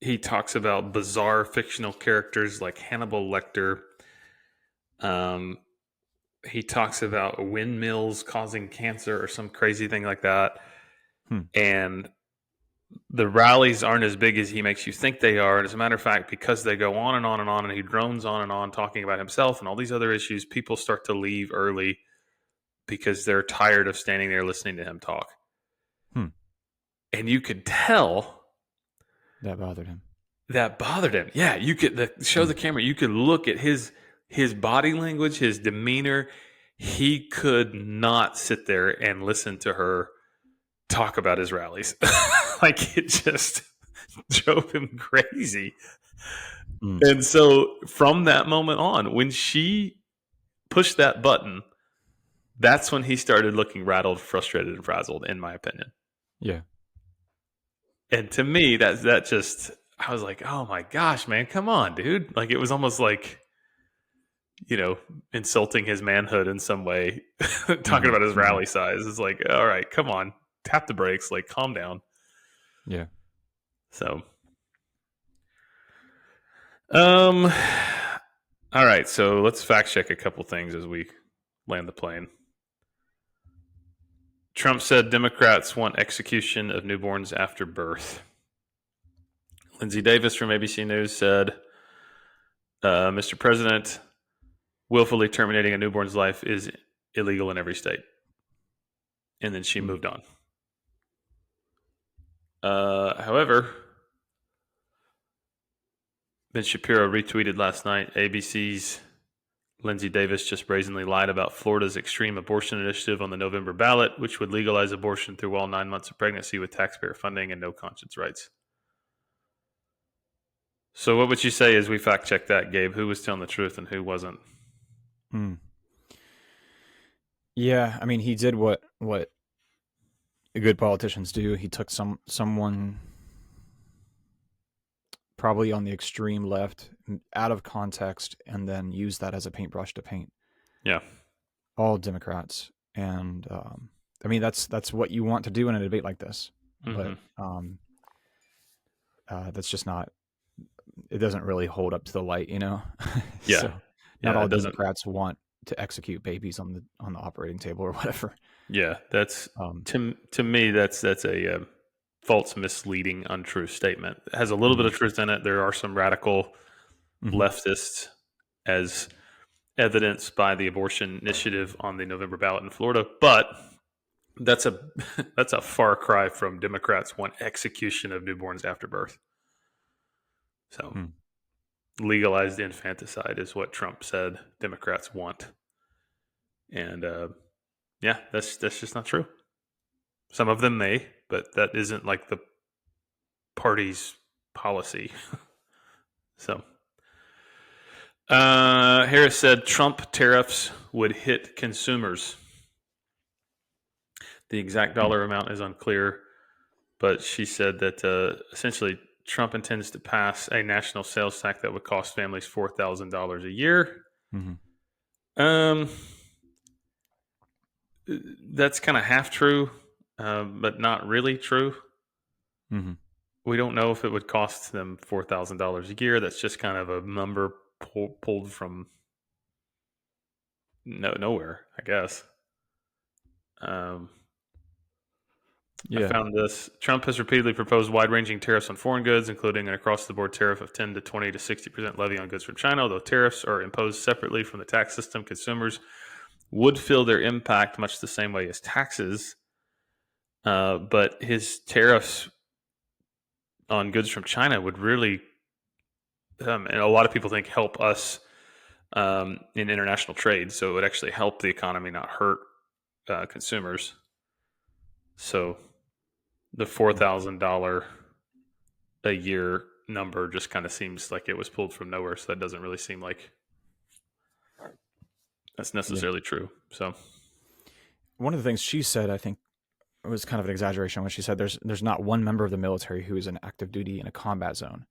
he talks about bizarre fictional characters like Hannibal Lecter. Um, he talks about windmills causing cancer or some crazy thing like that. Hmm. And the rallies aren't as big as he makes you think they are. And as a matter of fact, because they go on and on and on, and he drones on and on talking about himself and all these other issues, people start to leave early because they're tired of standing there listening to him talk. Hmm. And you could tell That bothered him. that bothered him. Yeah, you could show Hmm. the camera. You could look at his body language, his demeanor. He could not sit there and listen to her talk about his rallies. Like it just drove him crazy. Hmm. And so from that moment on, when she pushed that button, that's when he started looking rattled, frustrated, and frazzled, in my opinion. Yeah. And to me, that just I was like, oh my gosh, man, come on, dude. Like it was almost like, insulting his manhood in some way, talking Hmm. about his Hmm. rally size. It's like, all right, come on, tap the brakes, like calm down. Yeah. So, um, all right, so let's fact check a couple things as we land the plane. Trump said Democrats want execution of newborns after birth. Lindsay Davis from ABC News said, Mr. President, willfully terminating a newborn's life is illegal in every state. And then she Hmm. moved on. However, Ben Shapiro retweeted last night ABC's Lindsay Davis just brazenly lied about Florida's extreme abortion initiative on the November ballot, which would legalize abortion through all 9 months of pregnancy with taxpayer funding and no conscience rights. So, what would you say as we fact check that, Gabe? Who was telling the truth and who wasn't? Hmm. Yeah, I mean, he did what good politicians do. He took someone probably on the extreme left out of context and then used that as a paintbrush to paint Yeah. all Democrats. And I mean, that's what you want to do in a debate like this. Mm-hmm. But that's just not. It doesn't really hold up to the light, you know. Yeah. So not Yeah. all It doesn't. Democrats want to execute babies on the operating table or whatever. Yeah. That's Um, to me. That's a false, misleading, untrue statement. It has a little bit mhm, of truth in it. There are some radical mhm. leftists, as evidenced by the abortion initiative on the November ballot in Florida, but that's a that's a far cry from Democrats want execution of newborns after birth. So Hmm. legalized infanticide is what Trump said Democrats want, and yeah, that's just not true. Some of them may, but that isn't like the party's policy. So Harris said Trump tariffs would hit consumers. The exact Hmm. dollar amount is unclear, but she said that essentially Trump intends to pass a national sales tax that would cost families $4,000 a year. Hmm. Um, that's kind of half true, but not really true. Hmm. We don't know if it would cost them $4,000 a year. That's just kind of a number pulled from nowhere, I guess. Um, I Yeah. found this. Trump has repeatedly proposed wide-ranging tariffs on foreign goods, including an across-the-board tariff of 10 to 20 to 60% levy on goods from China. Although tariffs are imposed separately from the tax system, consumers would feel their impact much the same way as taxes. But his tariffs on goods from China would really, and a lot of people think, help us in international trade. So it would actually help the economy, not hurt consumers. So the $4,000 a year number just kind of seems like it was pulled from nowhere. So that doesn't really seem like that's Yeah. necessarily true. So One of the things she said, I think, was kind of an exaggeration when she said there's not one member of the military who is in active duty in a combat zone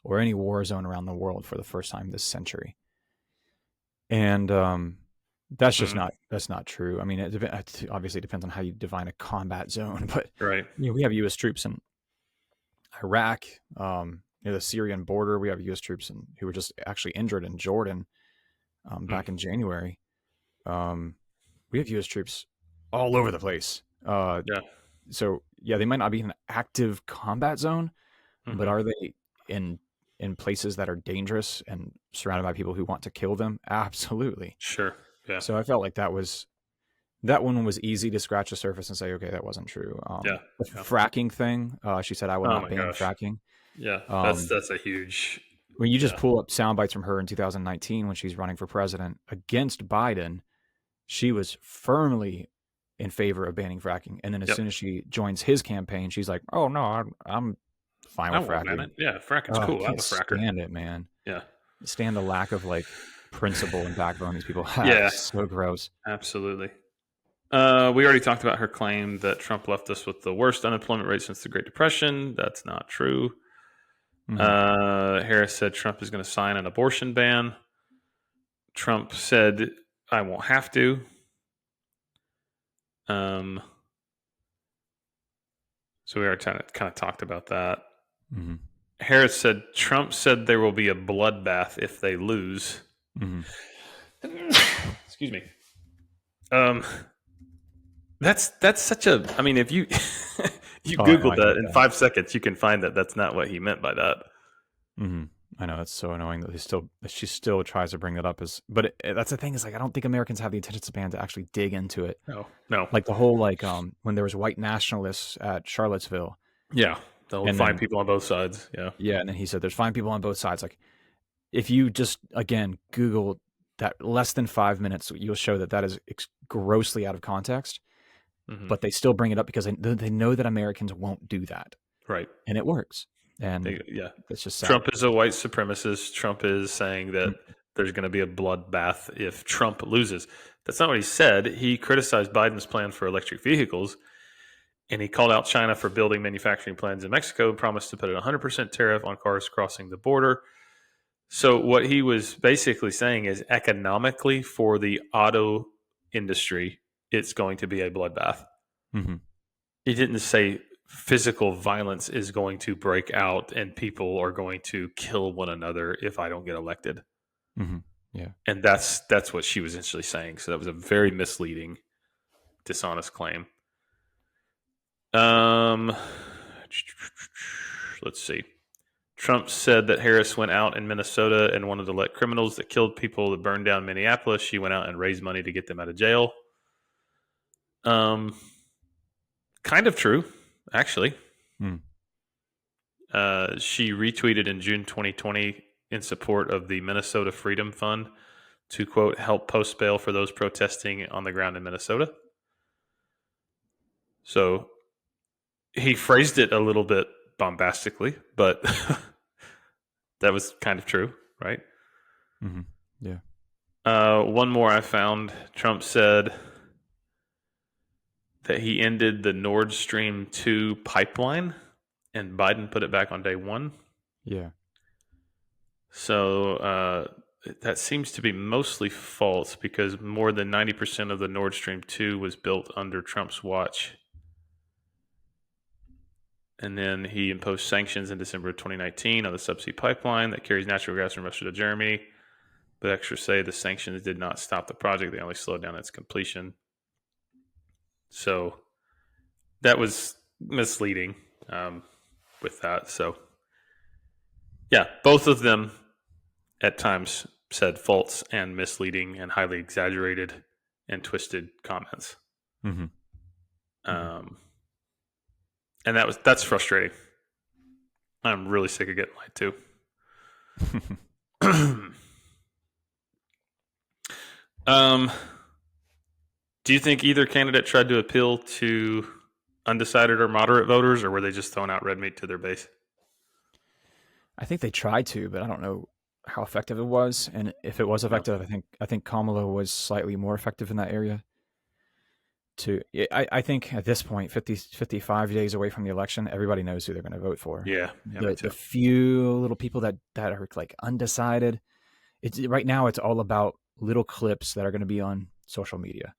or any war zone around the world for the first time this century. And that's just Mm, not true. I mean, it obviously depends on how you define a combat zone, but right. we have U.S. troops in Iraq, near the Syrian border. We have U.S. troops who were just actually injured in Jordan Mm, back in January. Um, we have U.S. troops all over the place. yeah. So yeah, they might not be in an active combat zone, but Hmm. are they in in places that are dangerous and surrounded by people who want to kill them? Absolutely. Sure. Yeah. So I felt like that one was easy to scratch the surface and say, okay, that wasn't true. Yeah. The Yeah. fracking thing, she said, I will Oh not my ban gosh. fracking. Yeah. Um, That's a huge. when you just Yeah. pull up sound bites from her in 2019 when she's running for president against Biden, she was firmly in favor of banning fracking. And then as Yep. soon as she joins his campaign, she's like, "Oh no, I'm fine I with won't ban fracking." it. Yeah. Fracking's Oh, I cool. I'm can't a fracker. stand it, man. Yeah. Stand the lack of like principle and backbone these people have. Yeah. So gross. Absolutely. We already talked about her claim that Trump left us with the worst unemployment rate since the Great Depression. That's not true. Hmm. Harris said Trump is going to sign an abortion ban. Trump said, I won't have to. Um, so we already kind of talked about that. Hmm. Harris said, Trump said there will be a bloodbath if they lose. Hmm. Excuse me. Um, that's such a. I mean, if you you Oh, I know. Googled I hate that in that. 5 seconds, you can find that that's not what he meant by that. Hmm. I know it's so annoying that she still tries to bring that up as, but that's the thing is like I don't think Americans have the attention span to actually dig into it. No, no, Like the whole like when there was white nationalists at Charlottesville, yeah, they'll and find then people on both sides. Yeah, yeah, and then he said there's fine people on both sides. Like if you just again Google that less than 5 minutes, you'll show that is grossly out of context. hmm, But they still bring it up because they know that Americans won't do that, right. and it works. And Yeah, it's just sad. Trump is a white supremacist. Trump is saying that Mm, there's going to be a bloodbath if Trump loses. That's not what he said. He criticized Biden's plan for electric vehicles, and he called out China for building manufacturing plants in Mexico and promised to put a 100% tariff on cars crossing the border. So what he was basically saying is economically for the auto industry, it's going to be a bloodbath. mm-hmm, He didn't say physical violence is going to break out and people are going to kill one another if I don't get elected. mm-hmm. Yeah. And that's what she was essentially saying. So that was a very misleading, dishonest claim. Um, let's see. Trump said that Harris went out in Minnesota and wanted to let criminals that killed people that burned down Minneapolis. She went out and raised money to get them out of jail. Um, kind of true, actually. Mm. She retweeted in June 2020 in support of the Minnesota Freedom Fund to, quote, help post bail for those protesting on the ground in Minnesota. So he phrased it a little bit bombastically, but that was kind of true, right? Mm-hmm. Yeah. One more I found. Trump said that he ended the Nord Stream 2 pipeline and Biden put it back on day one. Yeah. So that seems to be mostly false because more than 90% of the Nord Stream 2 was built under Trump's watch. And then he imposed sanctions in December of 2019 on the subsea pipeline that carries natural gas from Russia to Germany. But experts say the sanctions did not stop the project, they only slowed down its completion. So that was misleading with that. So, yeah, both of them at times said false and misleading and highly exaggerated and twisted comments. Mm-hmm. Mm-hmm. Um, and that's frustrating. I'm really sick of getting lied to. um, do you think either candidate tried to appeal to undecided or moderate voters, or were they just throwing out red meat to their base? I think they tried to, but I don't know how effective it was. And if it was No. effective, I think Kamala was slightly more effective in that area. I think at this point, 55 days away from the election, everybody knows who they're going to vote for. Yeah, me The too. few little people that are like undecided, it's right now it's all about little clips that are going to be on social media.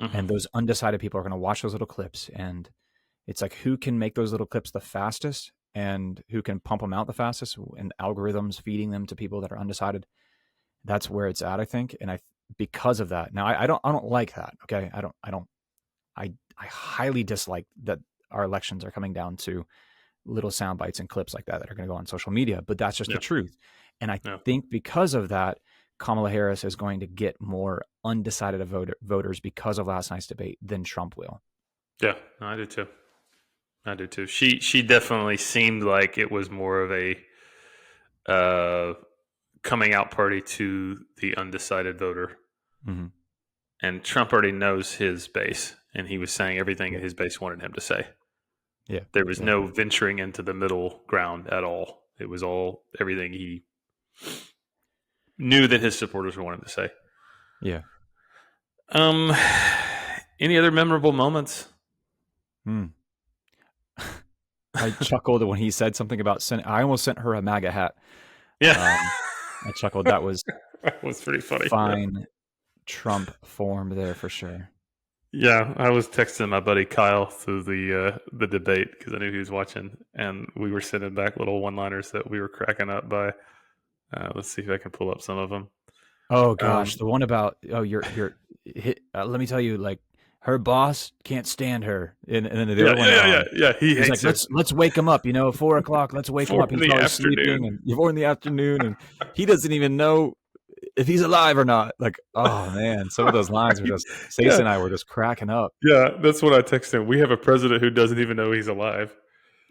Hmm. And those undecided people are going to watch those little clips, and it's like who can make those little clips the fastest and who can pump them out the fastest, and algorithms feeding them to people that are undecided. That's where it's at, I think. And because of that, now I don't like that. Okay. I highly dislike that our elections are coming down to little sound bites and clips like that that are going to go on social media, but that's just the Yeah, truth. And I yeah, think because of that, Kamala Harris is going to get more undecided voters because of last night's debate than Trump will. yeah. No, I do too. I do too. She definitely seemed like it was more of a uh, coming out party to the undecided voter, Mm-hmm. and Trump already knows his base, and he was saying everything Yeah. his base wanted him to say. Yeah. There was Yeah. no venturing into the middle ground at all. It was all everything he knew that his supporters wanted him to say. Yeah. Um, any other memorable moments? Mm. I chuckled when he said something about I almost sent her a MAGA hat. Yeah, Um, I chuckled. That was that was pretty funny. Yeah. fine Trump form there for sure. Yeah, I was texting my buddy Kyle through the debate because I knew he was watching, and we were sending back little one-liners that we were cracking up by. Let's see if I can pull up some of them. Oh gosh, Um, the one about let me tell you, like her boss can't stand her, and then the yeah, other one, yeah, yeah, yeah, yeah. He he's like, hates her. let's wake him up, 4 o'clock, let's wake him Four up. in He's the probably sleeping, afternoon. and 4 in the afternoon, and he doesn't even know if he's alive or not. Like, oh man, some of those lines were Right. just Stacey Yeah, and I were just cracking up. yeah. That's what I texted him. We have a president who doesn't even know he's alive.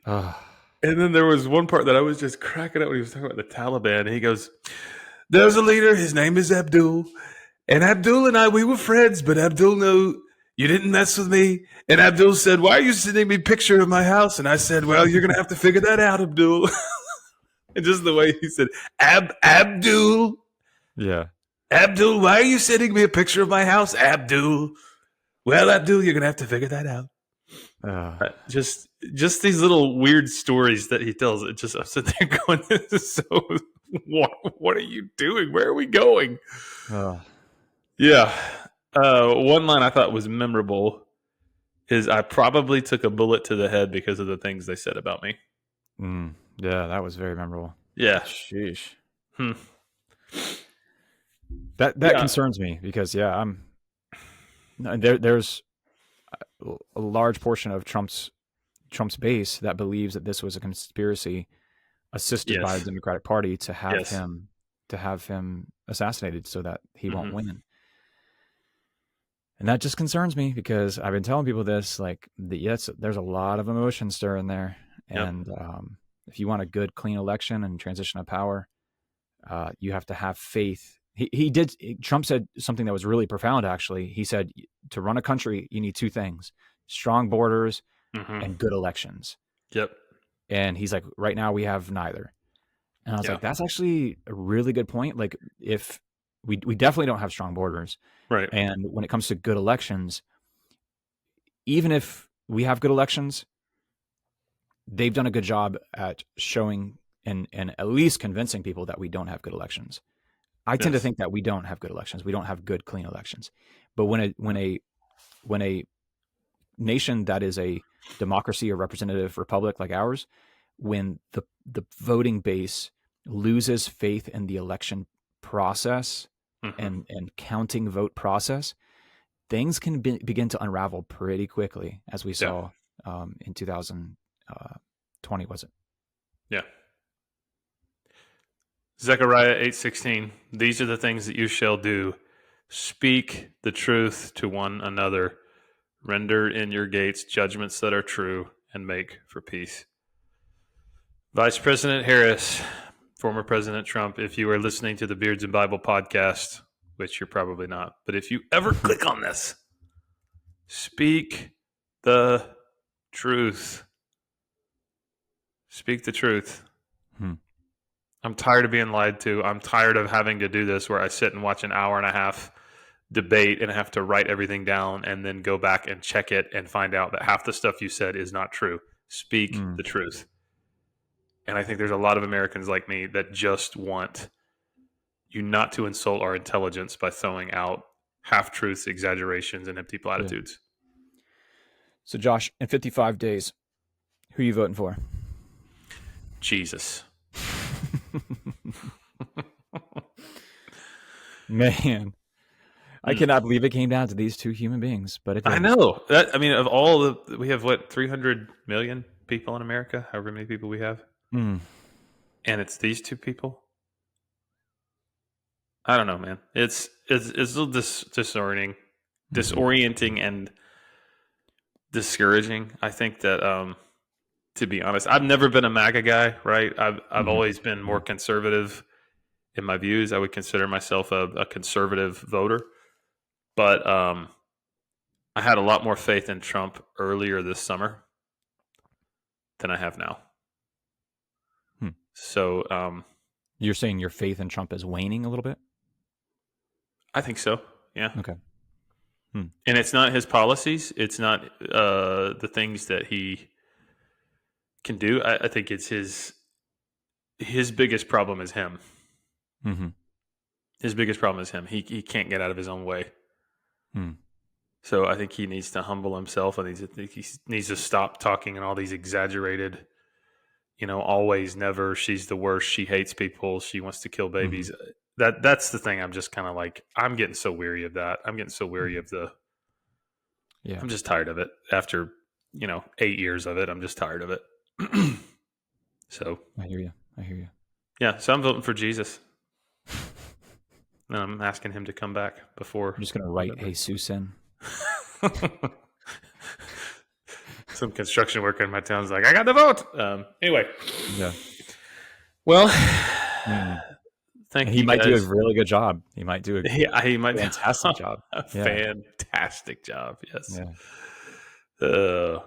Oh, And then there was one part that I was just cracking up when he was talking about the Taliban. And he goes, "There's a leader. His name is Abdul. And Abdul and I, we were friends, but Abdul knew you didn't mess with me. And Abdul said, 'Why are you sending me a picture of my house?' And I said, 'Well, you're going to have to figure that out, Abdul.'" And just the way he said, Abdul, yeah. Abdul, why are you sending me a picture of my house, Abdul? Well, Abdul, you're going to have to figure that out. Uh, Just these little weird stories that he tells. It just I'm sitting there going, "This is so. What are you doing? Where are we going?" uh, Yeah. One line I thought was memorable is I probably took a bullet to the head because of the things they said about me. yeah, that was very memorable. Yeah. Sheesh. Hmm. That Yeah. concerns me because there's a large portion of Trump's base that believes that this was a conspiracy assisted by the Yes. Democratic Party Yes. to have him assassinated so that he won't Hmm. win. And that just concerns me because I've been telling people this, like, yes, there's a lot of emotion stirring there. Yep. And if you want a good, clean election and transition of power, you have to have faith. Trump said something that was really profound, actually. He said, to run a country, you need two things: strong borders Hmm. and good elections. Yep. And he's like, right now we have neither. And I was Yeah. like, that's actually a really good point. Like, if we definitely don't have strong borders. Right. And when it comes to good elections, even if we have good elections, they've done a good job at showing and at least convincing people that we don't have good elections. I tend to Yes. think that we don't have good elections. We don't have good, clean elections. But when a nation that is a democracy or representative republic like ours, when the voting base loses faith in the election process Hmm. and counting vote process, things can begin to unravel pretty quickly, as we Yeah. saw in 2020, was it? Yeah. Zechariah 8:16. These are the things that you shall do: speak the truth to one another, render in your gates judgments that are true, and make for peace. Vice President Harris, former President Trump, if you are listening to the Beards and Bible podcast, which you're probably not, but if you ever click on this, speak the truth. Speak the truth. Hmm. I'm tired of being lied to. I'm tired of having to do this where I sit and watch an hour and a half debate and have to write everything down and then go back and check it and find out that half the stuff you said is not true. Speak the truth. And I think there's a lot of Americans like me that just want you not to insult our intelligence by throwing out half-truths, exaggerations, and empty platitudes. Yeah. So, Josh, in 55 days, who are you voting for? Jesus. Man, I cannot believe it came down to these two human beings, but it did. I know. Of all we have, 300 million people in America, however many people we have. And it's these two people. I don't know, man. It's a little disorienting and discouraging. I think that, to be honest, I've never been a MAGA guy, right? I've always been more conservative in my views. I would consider myself a conservative voter. But I had a lot more faith in Trump earlier this summer than I have now. So you're saying your faith in Trump is waning a little bit? I think so, yeah. Okay. And it's not his policies. It's not the things that he can do. I think it's his biggest problem is him. His biggest problem is him. He can't get out of his own way. So I think he needs to humble himself, and he needs to stop talking in all these exaggerated, always, never, she's the worst, she hates people, she wants to kill babies. That's the thing. I'm just kind of like, I'm getting so weary of that. I'm getting so weary of I'm just tired of it. After 8 years of it, I'm just tired of it. So I hear you. Yeah, so I'm voting for Jesus. And I'm asking him to come back before. I'm just gonna write Jesus in. Some construction worker in my town's like, I got the vote. Anyway. Yeah. Well, thank you. He might do a really good job. He might do he might fantastic job. Fantastic job. Yes. Yeah.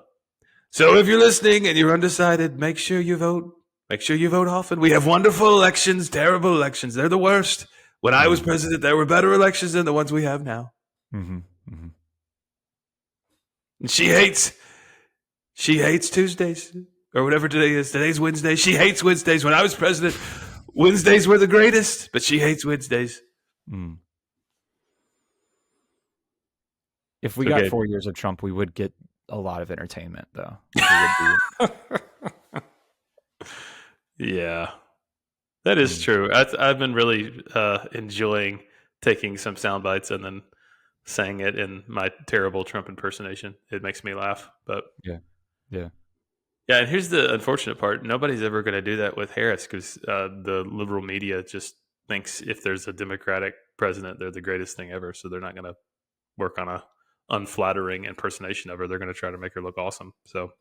So if you're listening and you're undecided, make sure you vote. Make sure you vote often. We have wonderful elections, terrible elections. They're the worst. When I was president, there were better elections than the ones we have now. And she hates Tuesdays or whatever today is. Today's Wednesday. She hates Wednesdays. When I was president, Wednesdays were the greatest, but she hates Wednesdays. If we got 4 years of Trump, we would get a lot of entertainment, though. Yeah, that is true. I've been really enjoying taking some sound bites and then saying it in my terrible Trump impersonation. It makes me laugh. But yeah. And here's the unfortunate part: nobody's ever going to do that with Harris because the liberal media just thinks if there's a Democratic president, they're the greatest thing ever. So they're not going to work on a unflattering impersonation of her. They're going to try to make her look awesome. So.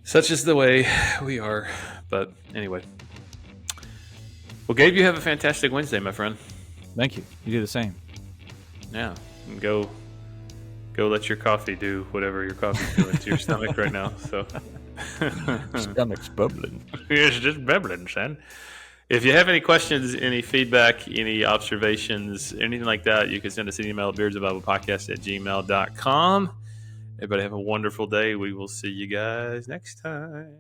Such is the way we are. But anyway. Well, Gabe, you have a fantastic Wednesday, my friend. Thank you. You do the same. Yeah. And go let your coffee do whatever your coffee's doing to your stomach right now. So stomach's bubbling. It's just bubbling, son. If you have any questions, any feedback, any observations, anything like that, you can send us an email at beardsofbiblepodcast@gmail.com. Everybody have a wonderful day. We will see you guys next time.